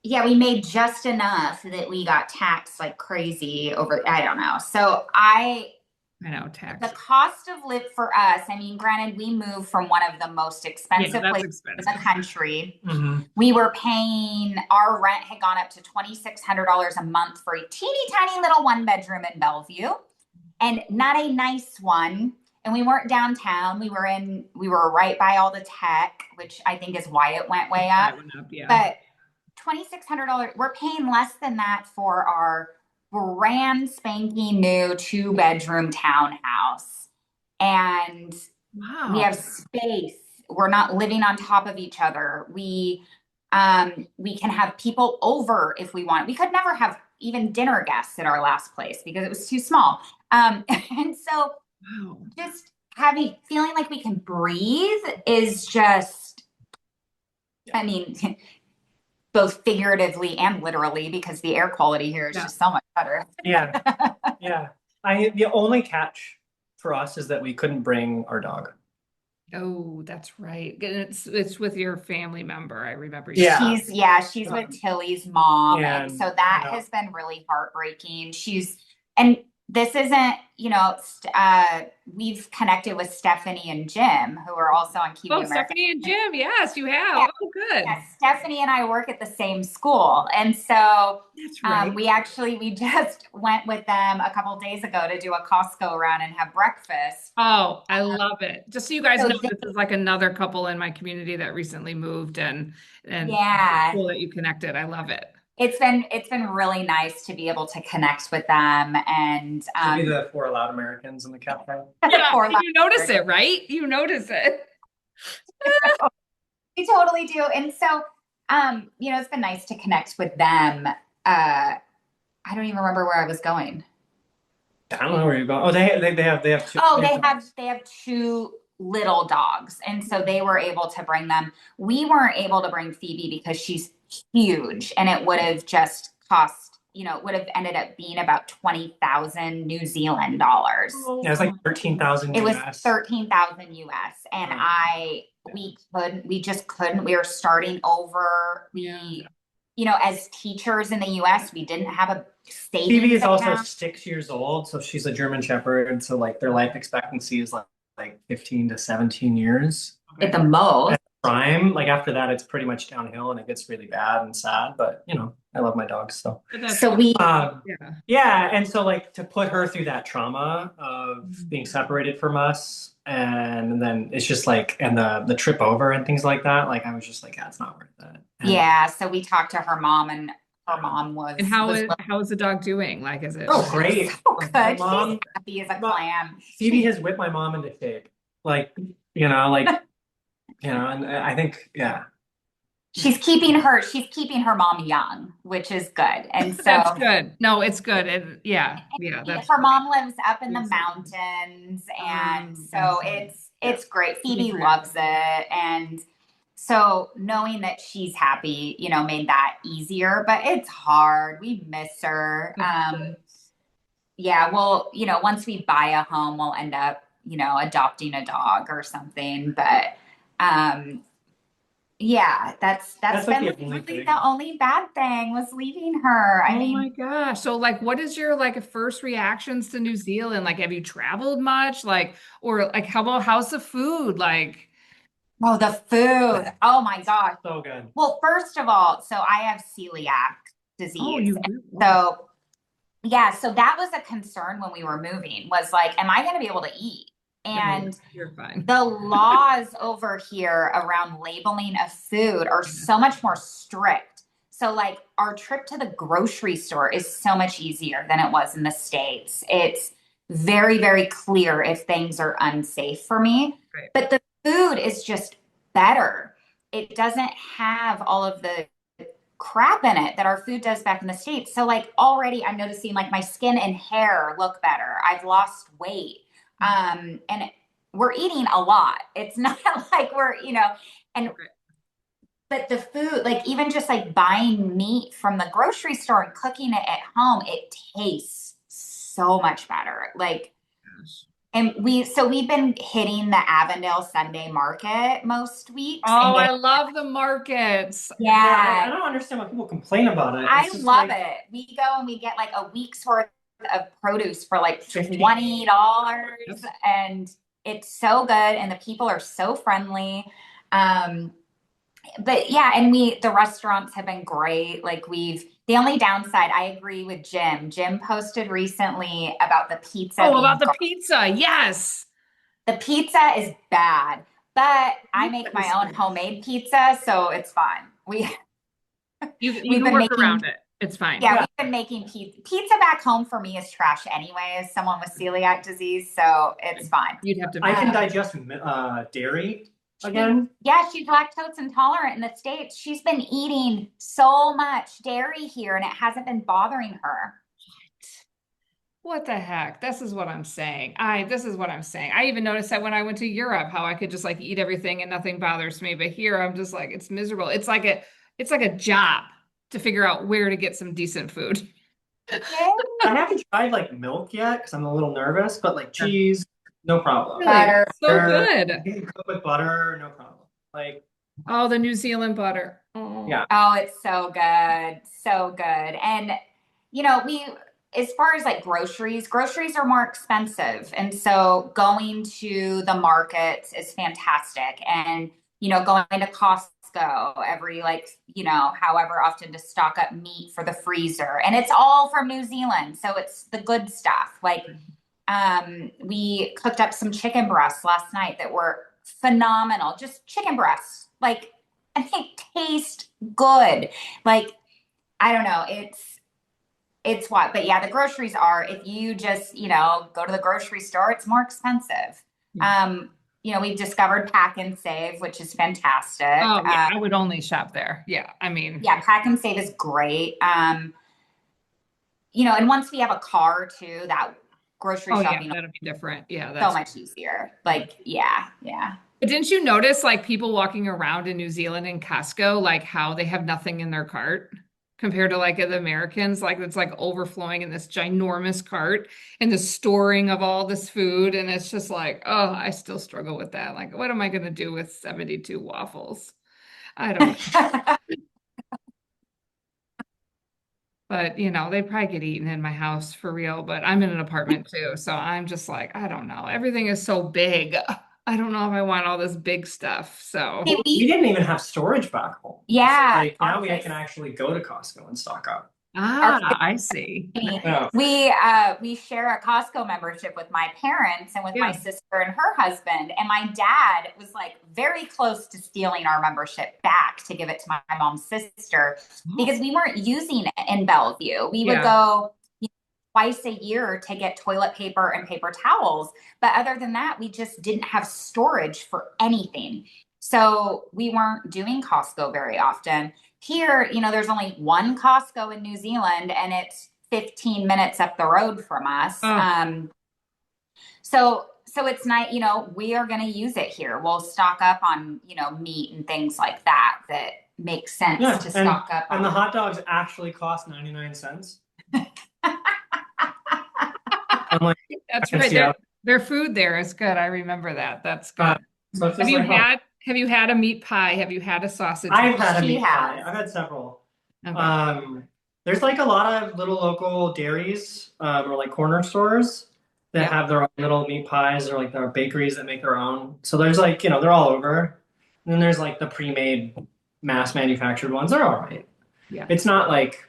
made just enough that we got taxed like crazy over, I don't know. So I know the tax. cost of live for us, I mean, granted, we moved from one of the most Yeah, expensive that's places in expensive. the country. Mm-hmm. We were paying, our rent had gone up to $2,600 a month for a teeny tiny little 1-bedroom in Bellevue, and not a nice one. And we weren't downtown. We were right by all the tech, which I think is why it went way up. That went up, yeah. But $2,600, we're paying less than that for our brand spanking new 2-bedroom townhouse. And Wow. we have space. We're not living on top of each other. We can have people over if we want. We could never have even dinner guests at our last place because it was too small. And so Wow. just feeling like we can breathe is just, I mean, both figuratively and literally, because the air quality here is Yeah. just so much better. Yeah, yeah. The only catch for us is that we couldn't bring our dog. Oh, that's right. And it's with your family member. I remember. Yeah. She's with Tilly's mom. And so that has been really heartbreaking. And this isn't, we've connected with Stephanie and Jim, who are also on Kiwi Oh, American. Stephanie and Jim. Yes, you have. Yeah. Oh, good. Yeah, Stephanie and I work at the same school. And so That's right. we just went with them a couple of days ago to do a Costco run and have breakfast. Oh, I love it. Just so you guys So know, this is like another couple in my community that recently moved and Yeah. cool that you connected. I love it. It's been really nice to be able to connect with them and Should be the 4 loud Americans in the cafe. Yeah, Poor you notice it, right? You notice it. we totally do. And so it's been nice to connect with them. I don't even remember where I was going. I don't know where you're going. Oh, they have two. Oh, they have two little dogs, and so they were able to bring them. We weren't able to bring Phoebe because she's huge, and it would have just cost, it would have ended up being about 20,000 New Zealand dollars. Yeah, it's like 13,000 It was US. 13,000 US, and Oh, we just couldn't. We were starting over. As teachers in the US, we didn't have a Phoebe savings is also account. 6 years old, so she's a German Shepherd. So like their life expectancy is like 15 to 17 years. At the most. Prime. Like after that, it's pretty much downhill and it gets really bad and sad. But I love my dogs. So So we, Yeah. yeah, and so like to put her through that trauma of being separated from us, and then it's just like, and the trip over and things like that. Like I was just like, yeah, it's not worth it. And yeah, so we talked to her mom, and her mom was And how is the dog doing? Like, is it? oh, great. so Like, good. mom, She's happy as a but clam. Phoebe has whipped my mom into shape. Like, and I think, yeah. She's keeping her mom young, which is good. And so That's good. No, it's good. And yeah, that's her mom lives up in the Yes. mountains, and so That's it's great. Phoebe great. loves it, and so knowing that she's happy, made that easier. But it's hard. We miss her. Yeah, well, once we buy a home, we'll end up, adopting a dog or something. But yeah, that's like been the only really thing. the only bad thing was leaving her. I Oh mean, my gosh. So like what is your like first reactions to New Zealand? Like have you traveled much? Like or like how's the food? Like oh, the food. Oh my gosh. So good. Well, first of all, so I have celiac oh disease. you do? So yeah, so that was a concern when we were moving, was like, am I going to be able to eat? And You're fine. the laws over here around labeling of food are so much more strict. So, like, our trip to the grocery store is so much easier than it was in the States. It's very, very clear if things are unsafe for me. Right. But the food is just better. It doesn't have all of the crap in it that our food does back in the States. So, like, already I'm noticing like my skin and hair look better. I've lost weight. And we're eating a lot. It's not like and but the food, like even just like buying meat from the grocery store and cooking it at home, it tastes so much better. Like, and we've been hitting the Avondale Sunday Market most weeks and Oh, I getting, love the markets. Yeah, I yeah, don't understand why people complain about it. I It's just love like it. We go and we get like a week's worth of produce for like 50. $20, Yes. and it's so good, and the people are so friendly. But yeah, and the restaurants have been great. Like the only downside, I agree with Jim. Jim posted recently about the pizza Oh, being about the pizza. Yes. the pizza is bad, but I make Pizza is my own good. homemade pizza, so it's fine. You We've can been work making around it. It's fine. Yeah, Yeah. we've been making pizza. Pizza back home for me is trash anyway, as someone with celiac disease, so it's fine. You'd have to I can Um, digest dairy again. Yeah, she's lactose intolerant in the States. She's been eating so much dairy here, and it hasn't been bothering her. What the heck? This is what I'm saying. This is what I'm saying. I even noticed that when I went to Europe, how I could just like eat everything and nothing bothers me. But here I'm just like, it's miserable. It's like a job to figure out where to get some decent food. Yeah. I haven't tried like milk yet because I'm a little nervous, but like cheese, no problem. Really? Butter. So Butter, good. you can cook with butter, no problem. Like, Oh, the New Zealand butter. Oh. yeah. Oh, it's so good. So good. And, as far as like groceries are more expensive. And so going to the markets is fantastic. And, going to Costco every like, however often to stock up meat for the freezer. And it's all from New Zealand. So it's the good stuff. Like, we cooked up some chicken breasts last night that were phenomenal. Just chicken breasts. Like, and they taste good. Like, I don't know. It's what, but yeah, the groceries are, if you just, go to the grocery store, it's more expensive. We've discovered Pack and Save, which is fantastic. Oh, yeah, I would only shop there. Yeah, I mean, Yeah, Pack and Save is great. And once we have a car too, that grocery Oh yeah, shopping that'll be different. Yeah, so that's. much easier. Like, yeah, yeah. But didn't you notice like people walking around in New Zealand and Costco, like how they have nothing in their cart compared to like the Americans, like it's like overflowing in this ginormous cart and the storing of all this food. And it's just like, oh, I still struggle with that. Like, what am I going to do with 72 waffles? I don't know. But they probably get eaten in my house for real. But I'm in an apartment too. So I'm just like, I don't know. Everything is so big. I don't know if I want all this big stuff. So. Hey, We didn't even have storage back home. So, yeah, like now we can actually go to Costco and stock up. our Ah, I see. Yeah. we share a Costco membership with my parents and with my Yeah. sister and her husband. And my dad was like very close to stealing our membership back to give it to my mom's sister because we weren't using it in Bellevue. We would Yeah. go twice a year to get toilet paper and paper towels. But other than that, we just didn't have storage for anything. So we weren't doing Costco very often. Here, there's only one Costco in New Zealand and it's 15 minutes up the road from us. Oh, So it's nice, we are going to use it here. We'll stock up on, meat and things like that makes sense Yeah, to stock up and on. the hot dogs actually cost 99 cents. I'm like, that's in right. Seattle. Their food there is good. I remember that. That's good. So it Have feels you like home. had a meat pie? Have you had a sausage I've roll? had a She meat pie. has. I've had several. Okay. There's like a lot of little local dairies or like corner stores that Yep. have their own little meat pies, or like there are bakeries that make their own. So there's like, they're all over. And then there's like the pre-made mass manufactured ones. They're all right. Yeah. It's not like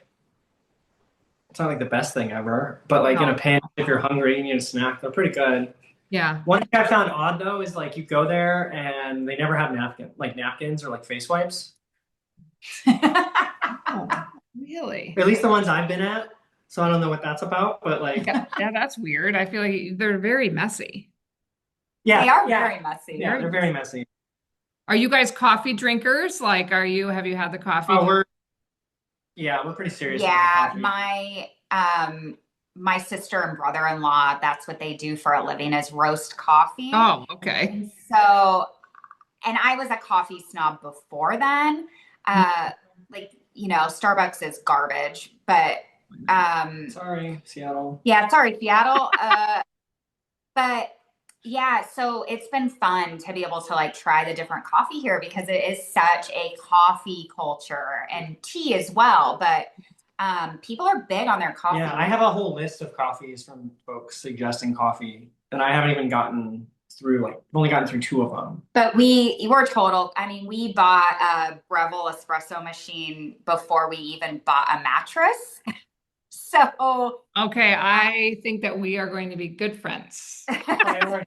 the best thing ever, but like in No. a pan, if you're hungry and you need a snack, they're pretty good. Yeah. One thing I found odd though is like you go there and they never have napkins or like face wipes. Oh, really? At least the ones I've been at. So I don't know what that's about, but like, Yeah, that's weird. I feel like they're very messy. yeah, They are yeah, very messy. yeah, they're very messy. Are you guys coffee drinkers? Like, have you had the coffee? Oh, we're pretty serious about Yeah, coffee. my sister and brother-in-law, that's what they do for a living is roast coffee. Oh, okay. So, and I was a coffee snob before then. Like, Starbucks is garbage, but Sorry, Seattle. yeah, sorry, Seattle. But yeah, so it's been fun to be able to like try the different coffee here because it is such a coffee culture and tea as well. But people are big on their coffee. Yeah, I have a whole list of coffees from folks suggesting coffee that I haven't even gotten through. Like, I've only gotten through two of them. But we were total. I mean, we bought a Breville espresso machine before we even bought a mattress. So Okay, I think that we are going to be good friends. Priorities.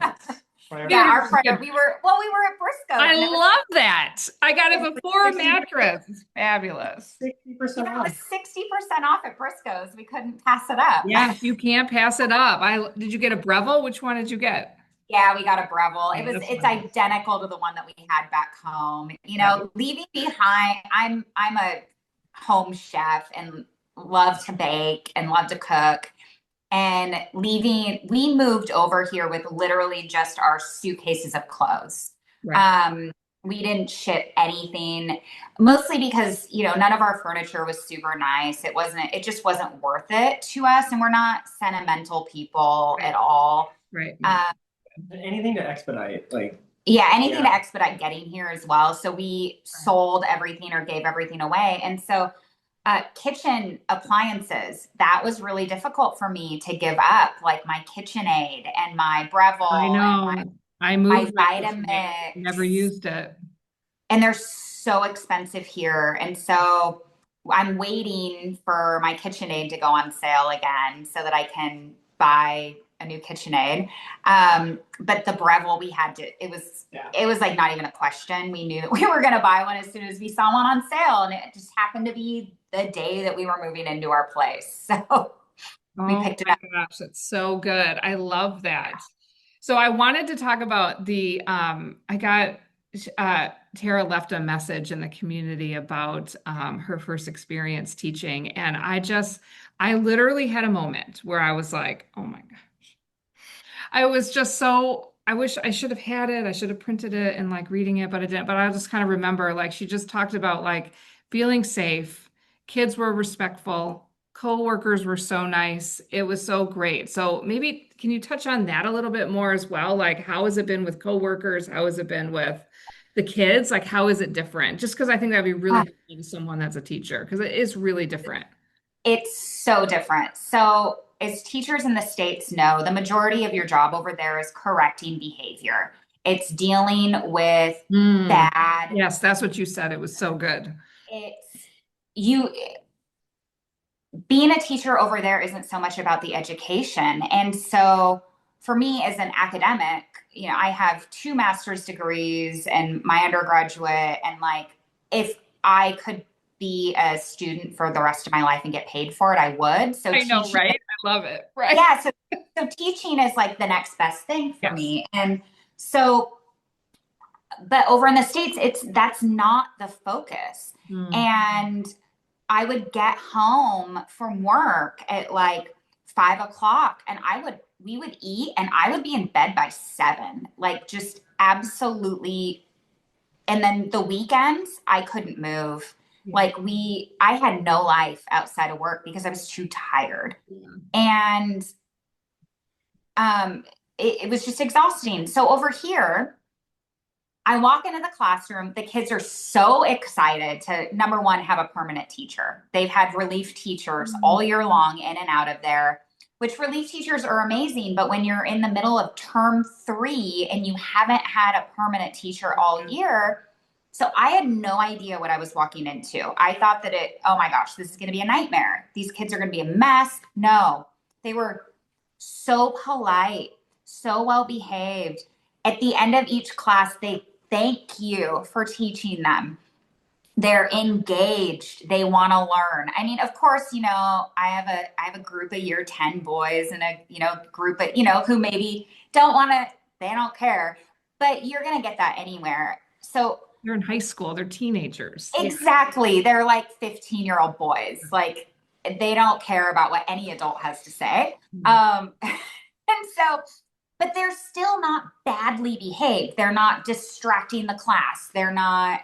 yeah, our friend, we were at Briscoe. I and it was love that. I got it before a mattress. It's fabulous. 60% it was off. 60% off at Briscoe's. We couldn't pass it up. Yes, you can't pass it up. Did you get a Breville? Which one did you get? Yeah, we got a Breville. That's It's wonderful. identical to the one that we had back home. Yeah. Leaving behind, I'm a home chef and love to bake and love to cook. And we moved over here with literally just our suitcases of clothes. Right. We didn't ship anything, mostly because, none of our furniture was super nice. It just wasn't worth it to us. And we're not sentimental people at all. Right. Anything to expedite, like. Yeah, anything Yeah. to expedite getting here as well. So we sold everything or gave everything away. And so kitchen appliances, that was really difficult for me to give up, like my KitchenAid and my Breville I know. and I my moved my kitchen. Vitamix. Never used it. And they're so expensive here. And so I'm waiting for my KitchenAid to go on sale again so that I can buy a new KitchenAid. But the Breville it was like not even a question. We knew that we were going to buy one as soon as we saw one on sale. And it just happened to be the day that we were moving into our place. So we picked it up. Oh my gosh, that's so good. I love that. So I wanted to talk about I got Tara left a message in the community about her first experience teaching. And I literally had a moment where I was like, oh my gosh, I was just so, I wish I should have had it. I should have printed it and like reading it, but I didn't. But I just kind of remember like she just talked about like feeling safe. Kids were respectful. Co-workers were so nice. It was so great. So maybe can you touch on that a little bit more as well? Like how has it been with co-workers? How has it been with the kids? Like how is it different? Just because I think that'd be really Uh, helpful to someone that's a teacher because it is really different. It's so different. So, as teachers in the States know, the majority of your job over there is correcting behavior. It's dealing with Mm. bad. Yes, that's what you said. It was so good. It's you being a teacher over there isn't so much about the education. And so, for me as an academic, I have two master's degrees and my undergraduate, and like, if I could be a student for the rest of my life and get paid for it, I would. So I know, teaching, right? I love it. Right. yeah, so teaching is like the next best thing for Yes. me. And so, but over in the States, that's not the focus. Mm. And I would get home from work at like 5 o'clock, and we would eat and I would be in bed by 7, like just absolutely. And then the weekends, I couldn't move. Yeah. Like I had no life outside of work because I was too tired. And it was just exhausting. So over here, I walk into the classroom. The kids are so excited to, number one, have a permanent teacher. They've had relief teachers all year long in and out of there, which relief teachers are amazing. But when you're in the middle of term 3 and you haven't had a permanent teacher all year, so I had no idea what I was walking into. I thought that oh my gosh, this is going to be a nightmare. These kids are going to be a mess. No, they were so polite, so well behaved. At the end of each class, they thank you for teaching them. They're engaged. They want to learn. I mean, of course, I have a group of year 10 boys and a, group of, who maybe they don't care, but you're going to get that anywhere. So They're in high school. They're teenagers. exactly. They're like 15-year-old boys. Like they don't care about what any adult has to say. And so, but they're still not badly behaved. They're not distracting the class. They're not,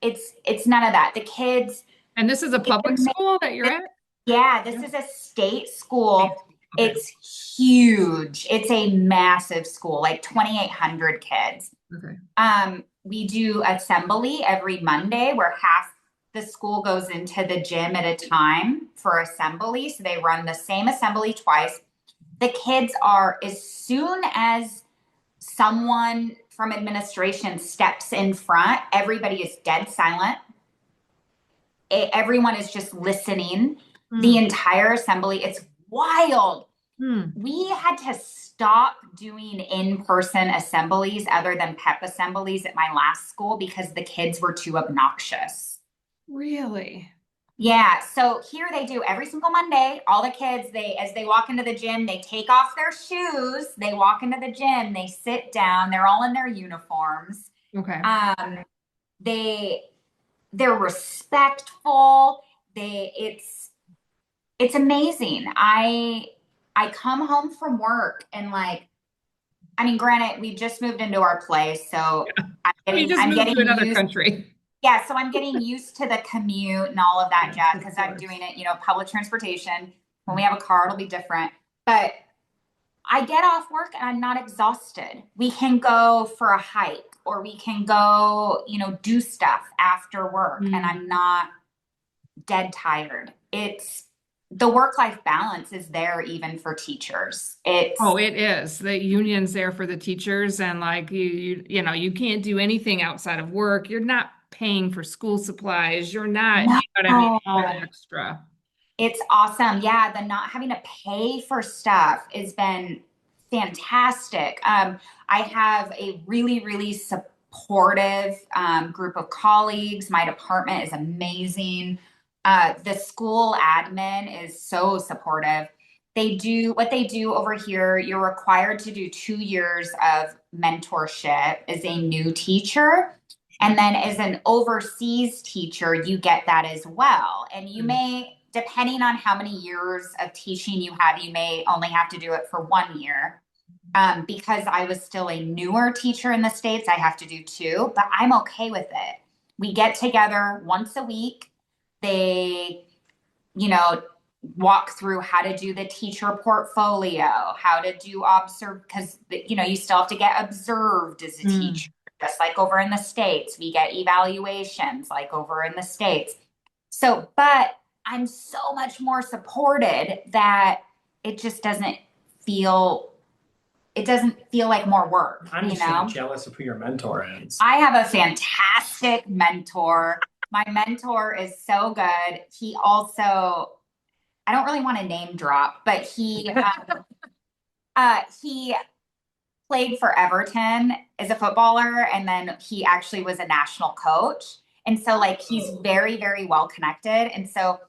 it's none of that. The kids, And this is a public school that you're at? yeah, this is a state school. Okay. It's huge. It's a massive school, like 2,800 kids. Okay. We do assembly every Monday where half the school goes into the gym at a time for assembly. So they run the same assembly twice. The kids are, as soon as someone from administration steps in front, everybody is dead silent. Everyone is just listening. The entire assembly. It's wild. We had to stop doing in-person assemblies other than PEP assemblies at my last school because the kids were too obnoxious. Really? Yeah, so here they do every single Monday. All the kids, as they walk into the gym, they take off their shoes. They walk into the gym. They sit down. They're all in their uniforms. Okay. They're respectful. It's amazing. I come home from work and like, I mean, granted, we just moved into our place, so You just I'm moved getting to another used. country. Yeah, so I'm getting used to the commute and all of that jazz because I'm doing it, public transportation. When we have a car, it'll be different. But I get off work and I'm not exhausted. We can go for a hike or we can go, do stuff after work and I'm not dead tired. It's the work-life balance is there even for teachers. Oh, it is. The union's there for the teachers and like you can't do anything outside of work. You're not paying for school supplies. You're not, No. you know what I mean? All that extra. It's awesome. Yeah, the not having to pay for stuff has been fantastic. I have a really, really supportive group of colleagues. My department is amazing. The school admin is so supportive. What they do over here, you're required to do 2 years of mentorship as a new teacher. And then as an overseas teacher, you get that as well. And you may, depending on how many years of teaching you have, you may only have to do it for 1 year. Because I was still a newer teacher in the States, I have to do two, but I'm okay with it. We get together once a week. They, you know, walk through how to do the teacher portfolio, how to do observe, because, you still have to get observed as a Mm. teacher, just like over in the States. We get evaluations like over in the States. So, but I'm so much more supported that it just feel doesn't feel like more work, I'm just like jealous of who your mentor is. I have a fantastic mentor. My mentor is so good. He also, I don't really want to name drop, but he played for Everton as a footballer, and then he actually was a national coach. And so, like, he's very, very well connected. And so,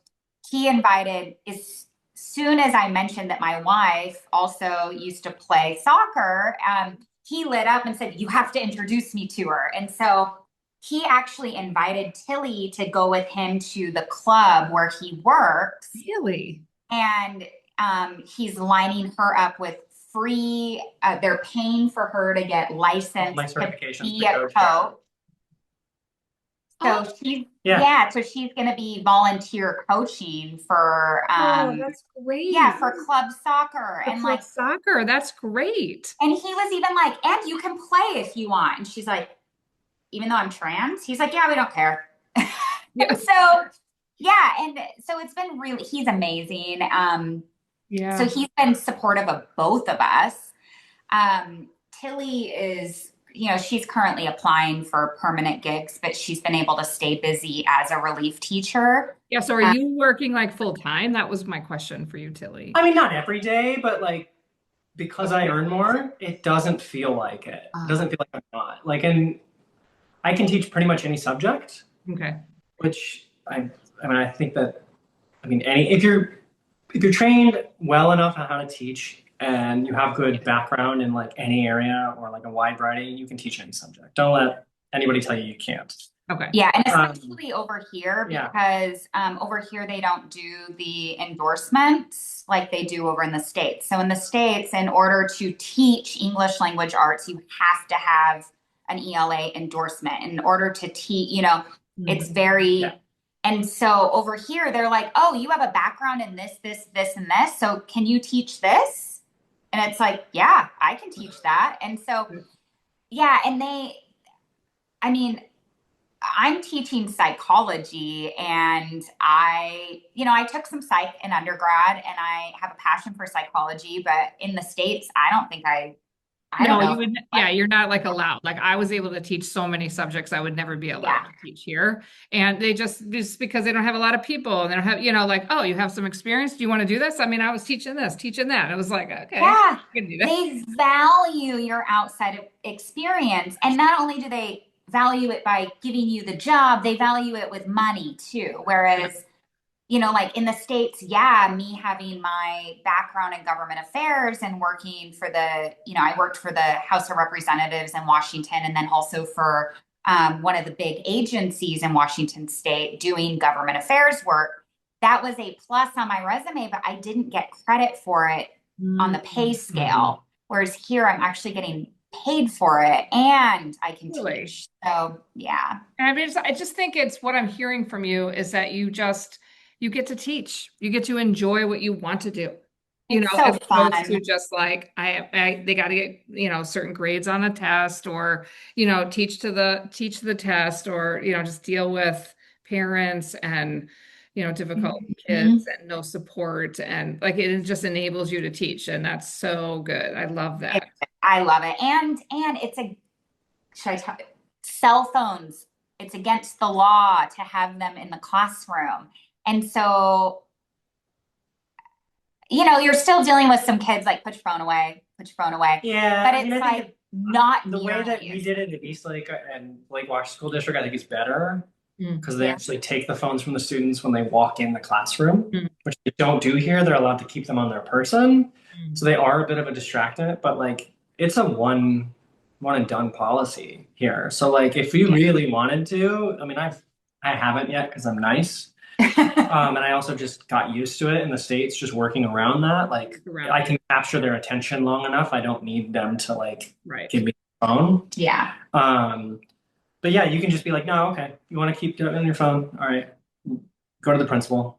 he invited, as soon as I mentioned that my wife also used to play soccer, he lit up and said, "You have to introduce me to her." And so, he actually invited Tilly to go with him to the club where he works. Really? And he's lining her up with free, they're paying for her to get licensed My to certifications be to a coach. coach. Oh, So so she's going to be volunteer coaching for, that's great. yeah, for club soccer. For And club like, soccer, that's great. and he was even like, "And you can play if you want." And she's like, "Even though I'm trans?" He's like, "Yeah, we don't care." Yeah. And so, yeah. And so it's been really, he's amazing. So Yeah. he's been supportive of both of us. Tilly is, she's currently applying for permanent gigs, but she's been able to stay busy as a relief teacher. Yeah. So are Um, you working like full time? That was my question for you, Tilly. I mean, not every day, but like because I earn more, it doesn't feel like it. It doesn't feel like I'm not. Like, and I can teach pretty much any subject, Okay. which I mean, I think that, I mean, if you're trained well enough on how to teach and you have good background in like any area or like a wide variety, you can teach any subject. Don't let anybody tell you you can't. Okay. yeah, and especially over here, Yeah. because over here they don't do the endorsements like they do over in the States. So in the States, in order to teach English language arts, you have to have an ELA endorsement. In order to teach, it's very, Yeah. and so over here they're like, "Oh, you have a background in this, this, this, and this. So can you teach this?" And it's like, "Yeah, I can teach that." And so, yeah, and I mean, I'm teaching psychology, and I took some psych in undergrad, and I have a passion for psychology, but in the States, I don't No, you know. would, yeah, you're not like allowed. Like I was able to teach so many subjects I would never be allowed Yeah. to teach here. And they just because they don't have a lot of people and they don't have, like, oh, you have some experience. Do you want to do this? I mean, I was teaching this, teaching that. It was like, okay, Yeah. I can do that. They value your outside experience. And not only do they value it by giving you the job, they value it with money too. Whereas, like in the States, yeah, me having my background in government affairs and working for I worked for the House of Representatives in Washington, and then also for one of the big agencies in Washington State doing government affairs work. That was a plus on my resume, but I didn't get credit for it on the pay scale. Whereas here, I'm actually getting paid for it and I can Really? teach. So, yeah. And I just think it's what I'm hearing from you is that you get to teach. You get to enjoy what you want to do. It's so As opposed to fun. just like they got to get, certain grades on a test or, teach the test or, just deal with parents and, difficult kids Mhm. and no support and like it just enables you to teach and that's so good. I love that. I love it. And it's should I tell cell phones. It's against the law to have them in the classroom. And so, you're still dealing with some kids like put your phone away, put your phone away. Yeah, But I mean, it's I think like not the way that nearly we as did it in East Lake and Lake Wash School District, I think is better because they yeah. actually take the phones from the students when they walk in the classroom, Mm. which they don't do here. They're allowed to keep them on their person. Mm. So they are a bit of a distractant, but like it's a one and done policy here. So like if you really wanted to, I mean, I haven't yet because I'm nice, And I also just got used to it in the States, just working around that. Like Around I it. can capture their attention long enough. I don't need them to like Right. give me the phone. Yeah. Um, but yeah, you can just be like, no, okay, you want to keep doing it on your phone? All right, go to the principal.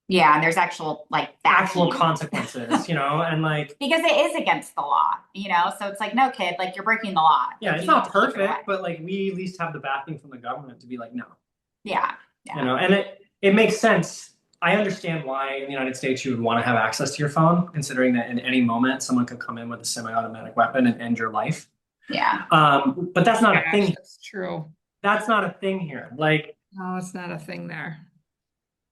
Yeah, and there's actual like Actual backing consequences, and like, because it is against the law, so it's like, no, kid, like you're breaking the law. yeah, Like it's you need not to keep it away. perfect, but like we at least have the backing from the government to be like, no, Yeah. Yeah. and it makes sense. I understand why in the United States you would want to have access to your phone, considering that in any moment someone could come in with a semi-automatic weapon and end your life. Yeah. But that's not a Gosh, thing. that's true. That's not a thing here. Like, No, it's not a thing there.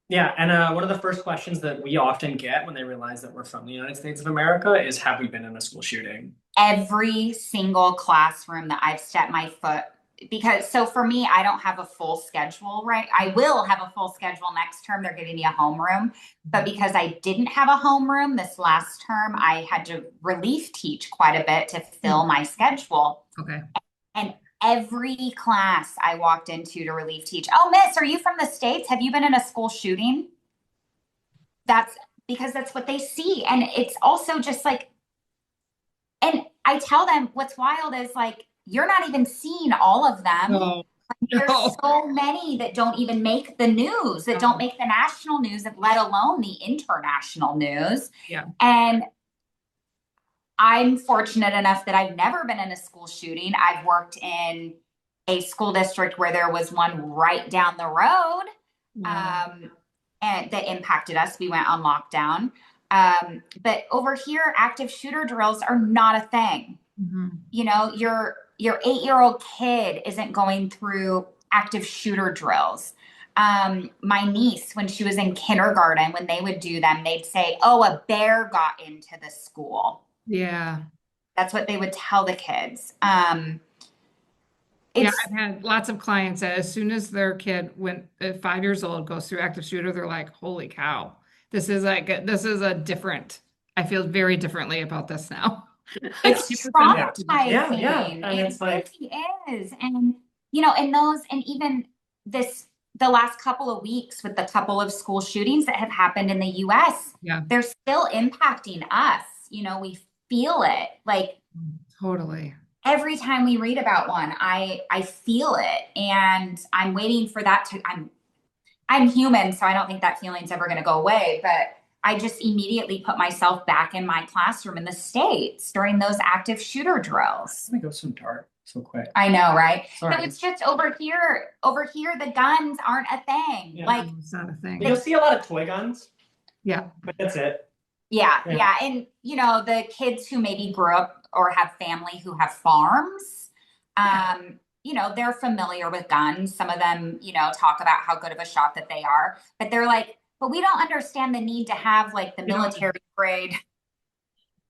yeah, and one of the first questions that we often get when they realize that we're from the United States of America is, have we been in a school shooting? Every single classroom that I've stepped my foot, because so for me, I don't have a full schedule, right? I will have a full schedule next term. They're giving me a homeroom. But because I didn't have a homeroom this last term, I had to relief teach quite a bit to fill my schedule. Okay. And every class I walked into to relief teach, oh, miss, are you from the States? Have you been in a school shooting? That's because that's what they see. And it's also just like, and I tell them what's wild is like, you're not even seeing all of them. No, There's no. so many that don't even make the news, that don't make the national news, let alone the international news. Yeah. And I'm fortunate enough that I've never been in a school shooting. I've worked in a school district where there was one right down the road, Wow. and that impacted us. We went on lockdown. But over here, active shooter drills are not a thing. Mhm. Your 8-year-old kid isn't going through active shooter drills. My niece, when she was in kindergarten, when they would do them, they'd say, "Oh, a bear got into the school." Yeah. That's what they would tell the kids. Yeah, It's I've had lots of clients that as soon as their kid went 5 years old goes through active shooter, they're like, holy cow, this is a different, I feel very differently about this now. it's People shouldn't have to do Yeah, yeah. traumatizing. And It it's like, really is. And and those, and even the last couple of weeks with the couple of school shootings that have happened in the US, Yeah, they're still impacting us. We feel it. Like totally. every time we read about one, I feel it. And I'm waiting for that to I'm human, so I don't think that feeling's ever going to go away. But I just immediately put myself back in my classroom in the States during those active shooter drills. let me go so dark so quick. I know, right? Sorry. So it's just over here. Over here, the guns aren't a thing. Yeah. Like, No, it's not a thing. You'll see a lot of toy guns, Yeah, but that's it. yeah, Yeah. yeah. And, the kids who maybe grew up or have family who have farms, they're familiar with guns. Some of them, talk about how good of a shot that they are, but they're like, but we don't understand the need to have like the You know, military grade.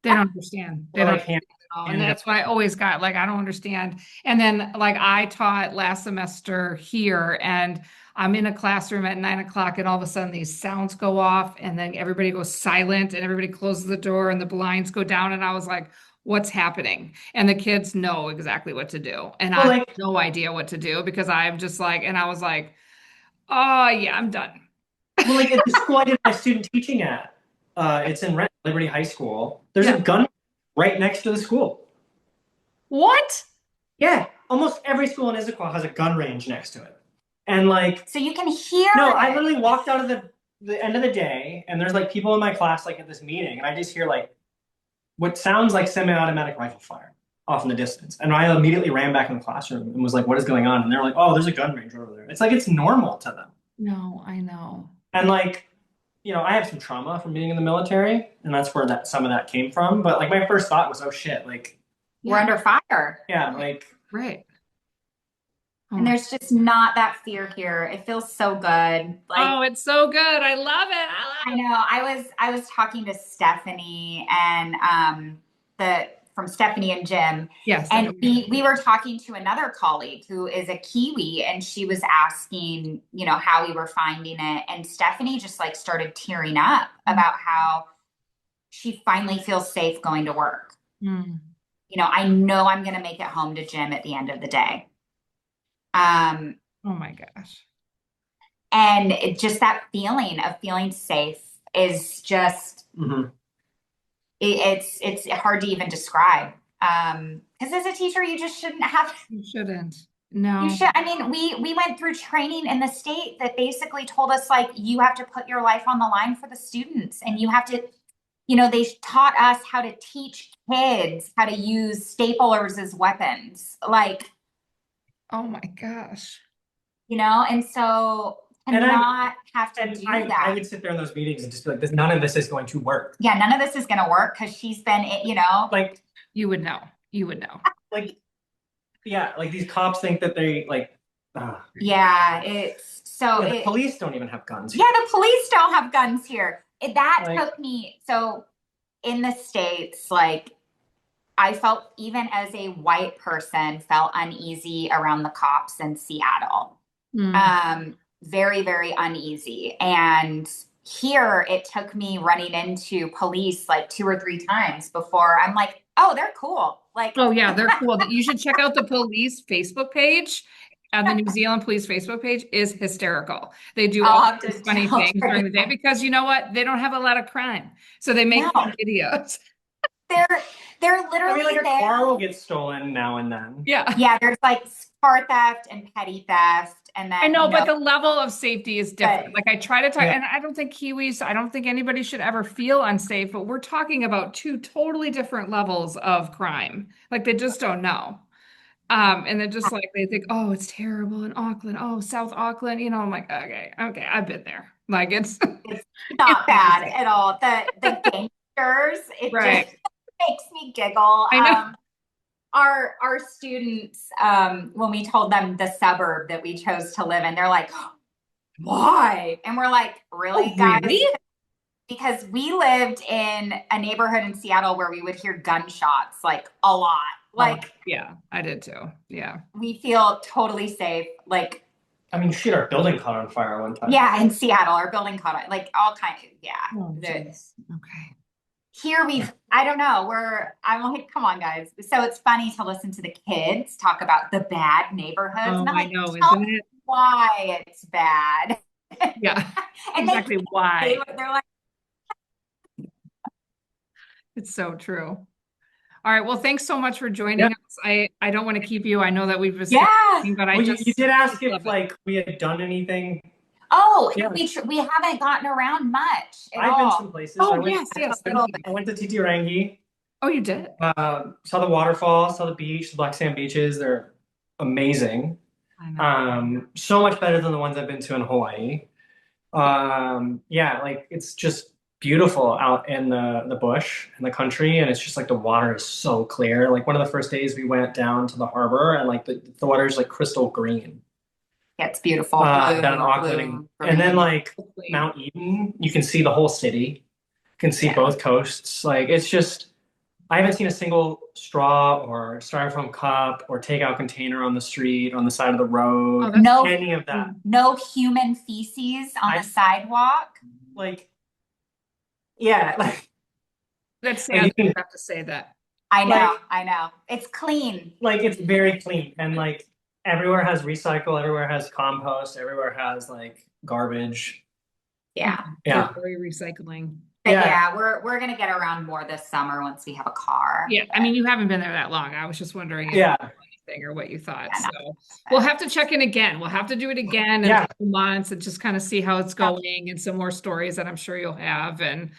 they don't understand. They or don't like hand, know. And hand that's what I always got. Like, I don't understand. And then, like, I taught last semester here, and I'm in a classroom at 9 o'clock, and all of a sudden these sounds go off, and then everybody goes silent, and everybody closes the door, and the blinds go down. And I was like, what's happening? And the kids know exactly what to do. And I well, have like, no idea what to do because I'm just like, and I was like, oh, yeah, I'm done. at the school I did my student teaching at, it's in Liberty High School. There's Yeah. a gun right next to the school. What? Yeah, almost every school in Issaquah has a gun range next to it. And like, So you can hear no, it. I literally walked out of the end of the day, and there's like people in my class like at this meeting, and I just hear like what sounds like semi-automatic rifle fire off in the distance. And I immediately ran back in the classroom and was like, what is going on? And they're like, oh, there's a gun range over there. It's like it's normal to them. No, I know. And like, I have some trauma from being in the military, and that's where some of that came from. But like my first thought was, oh shit, like We're under fire. yeah, like Right. Oh And my- there's just not that fear here. It feels so good. Like, oh, it's so good. I love it. I know. I was talking to Stephanie and the from Stephanie and Jim, Yes. and we were talking to another colleague who is a Kiwi, and she was asking, how we were finding it, and Stephanie just like started tearing up about how she finally feels safe going to work. Mm. I know I'm going to make it home to Jim at the end of the day. Oh my gosh. And just that feeling of feeling safe is just, Mhm. it's hard to even describe. Because as a teacher, you just shouldn't have. You shouldn't. You No. should. I mean, we went through training in the state that basically told us like you have to put your life on the line for the students, and you have to, they taught us how to teach kids how to use staplers as weapons, like, Oh my gosh. and so to And I not have to and do I that. would sit there in those meetings and just be like, this none of this is going to work. Yeah, none of this is going to work because she's been, Like You would know. You would know. like yeah, like these cops think that they like yeah, it's so the police don't even have guns. Yeah, the police don't have guns here. That Like, took me so in the States, like I felt even as a white person felt uneasy around the cops in Seattle. Very, very uneasy. And here it took me running into police like 2 or 3 times before I'm like, oh, they're cool. Like, Oh yeah, they're cool. You should check out the police Facebook page. The New Zealand police Facebook page is hysterical. They do I'll all have to these funny I'll things try during to the day because you know what? They don't have a lot of crime. So they make no, fun videos. they're I literally mean, like a there. car will get stolen now and then. Yeah. Yeah, there's like car theft and petty theft, and I then know, but the level of safety is different. but Like I try to talk, Yeah. and I don't think Kiwis, I don't think anybody should ever feel unsafe, but we're talking about two totally different levels of crime. Like they just don't know. And they're just like they think, oh, it's terrible in Auckland. Oh, South Auckland. I'm like, okay, okay, I've been there. Like it's it's it's not not the bad same. at all. The gangsters, it just Right. makes me giggle. I know. Our students, when we told them the suburb that we chose to live in, they're like, why? And we're like, really, Oh, guys? really? Because we lived in a neighborhood in Seattle where we would hear gunshots like a lot. Like Yeah, I did too. Yeah. we feel totally safe. Like I mean, shit, our building caught on fire one time. yeah, in Seattle, our building caught on like all kinds of Oh, yeah. geez. Okay. Here I don't know, I'm like, come on, guys. So it's funny to listen to the kids talk about the bad neighborhoods. Oh, And I'm I like, know, tell isn't me it? why it's bad. Yeah, And exactly why. they're like, It's so true. All right. Well, thanks so much for Yeah. joining us. I don't want to keep you. I know that we've been yeah. speaking, but I Well, you just did ask love if it. like we had done anything. Oh, Yeah. we haven't gotten around much at I've been all. some places. Oh, I went, yes, yes. Little I went to Titirangi, Oh, you did? saw the waterfall, saw the beach, the black sand beaches. They're amazing. I know. So much better than the ones I've been to in Hawaii. Yeah, like it's just beautiful out in the bush in the country, and it's just like the water is so clear. Like one of the first days we went down to the harbor, and like the water is like crystal green. Yeah, it's beautiful. Down in Auckland, and then like Hopefully. Mount Eden, you can see the whole city. You can see Yeah. both coasts. Like it's just I haven't seen a single straw or styrofoam cup or takeout container on the street, on the side of the road. Oh, that's No, Any of that. no human feces on the sidewalk. Like, yeah, like That's Like, sad you that you can- have to say that. I know, Like- I know. It's clean. like it's very clean, and like everywhere has recycle, everywhere has compost, everywhere has like garbage. Yeah. Yeah. Very recycling. But Yeah. yeah, we're gonna get around more this summer once we have a car. Yeah, I mean, you haven't been there that long. I was just wondering if Yeah. you knew anything or what you thought. Yeah, So we'll have to check in again. We'll have to do it again in Yeah. a couple months and just kind of see how it's going and some more stories that I'm sure you'll have. And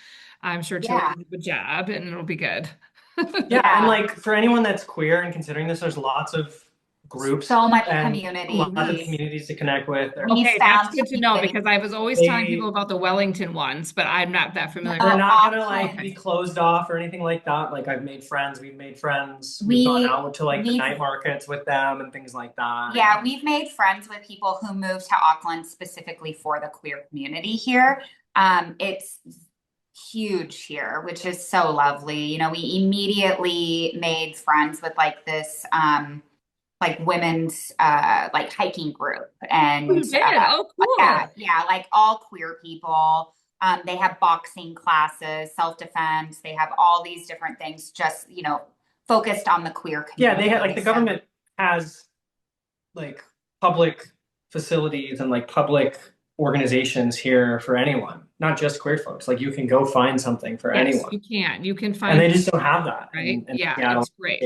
I'm sure Tilly Yeah. will do a job and it'll be good. Yeah, Yeah. and like for anyone that's queer and considering this, there's lots of groups So much and community. lots of communities to connect with. There- We Okay, found that's good to know something. because I was always telling They- people about the Wellington ones, but I'm not that familiar. We're Oh, not gonna awesome. like be closed off or anything like that. Like I've made friends, we've made friends. We- We've gone out to like the we've- night markets with them and things like that. Yeah, we've made friends with people who moved to Auckland specifically for the queer community here. It's huge here, which is so lovely. You know, we immediately made friends with like this like women's like hiking group and Oh, you did? Oh, cool. yeah, like all queer people. They have boxing classes, self-defense, they have all these different things just, focused on the queer Yeah, community. they have like the So- government has like public facilities and like public organizations here for anyone, not just queer folks. Like you can go find something for Yes, anyone. you can. You can And find, they just don't have that right? in Yeah, Seattle. it's great.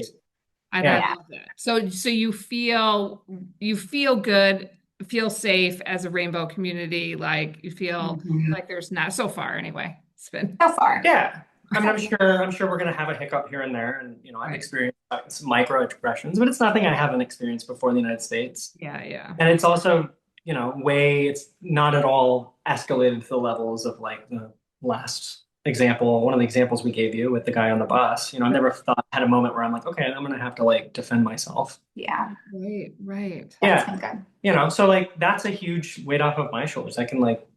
I Yeah. Yeah. love that. So you feel good, feel safe as a rainbow community. Like you feel Mhm. like there's not so far anyway. It's been So far. Yeah. I mean, I'm sure we're gonna have a hiccup here and there. And I've right. experienced some microaggressions, but it's nothing I haven't experienced before in the United States. Yeah, yeah. And it's also, it's not at all escalated to the levels of like the last example, one of the examples we gave you with the guy on the bus. I never thought had a moment where I'm like, okay, I'm gonna have to like defend myself. Yeah. Right, right. That's been Yeah. good. So like that's a huge weight off of my shoulders. I can like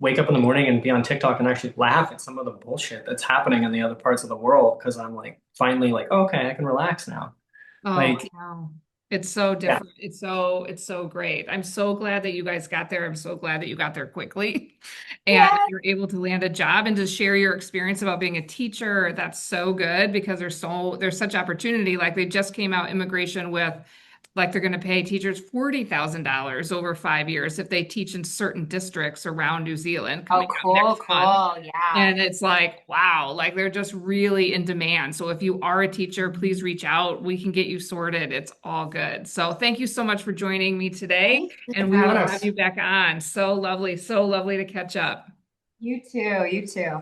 wake up in the morning and be on TikTok and actually laugh at some of the bullshit that's happening in the other parts of the world because I'm like finally like, oh, okay, I can relax now. Oh, Like, wow. It's so yeah. different. It's so great. I'm so glad that you guys got there. I'm so glad that you got there quickly and Yeah. you're able to land a job and to share your experience about being a teacher. That's so good because there's such opportunity. Like they just came out immigration with like they're going to pay teachers $40,000 over 5 years if they teach in certain districts around New Zealand Oh, coming out cool, next month. cool. Yeah. And it's like, wow, like they're just really in demand. So if you are a teacher, please reach out. We can get you sorted. It's all good. So thank you so much for joining me today. Thank you And For we for having will having have us. you back on. So lovely to catch up. you too. You too.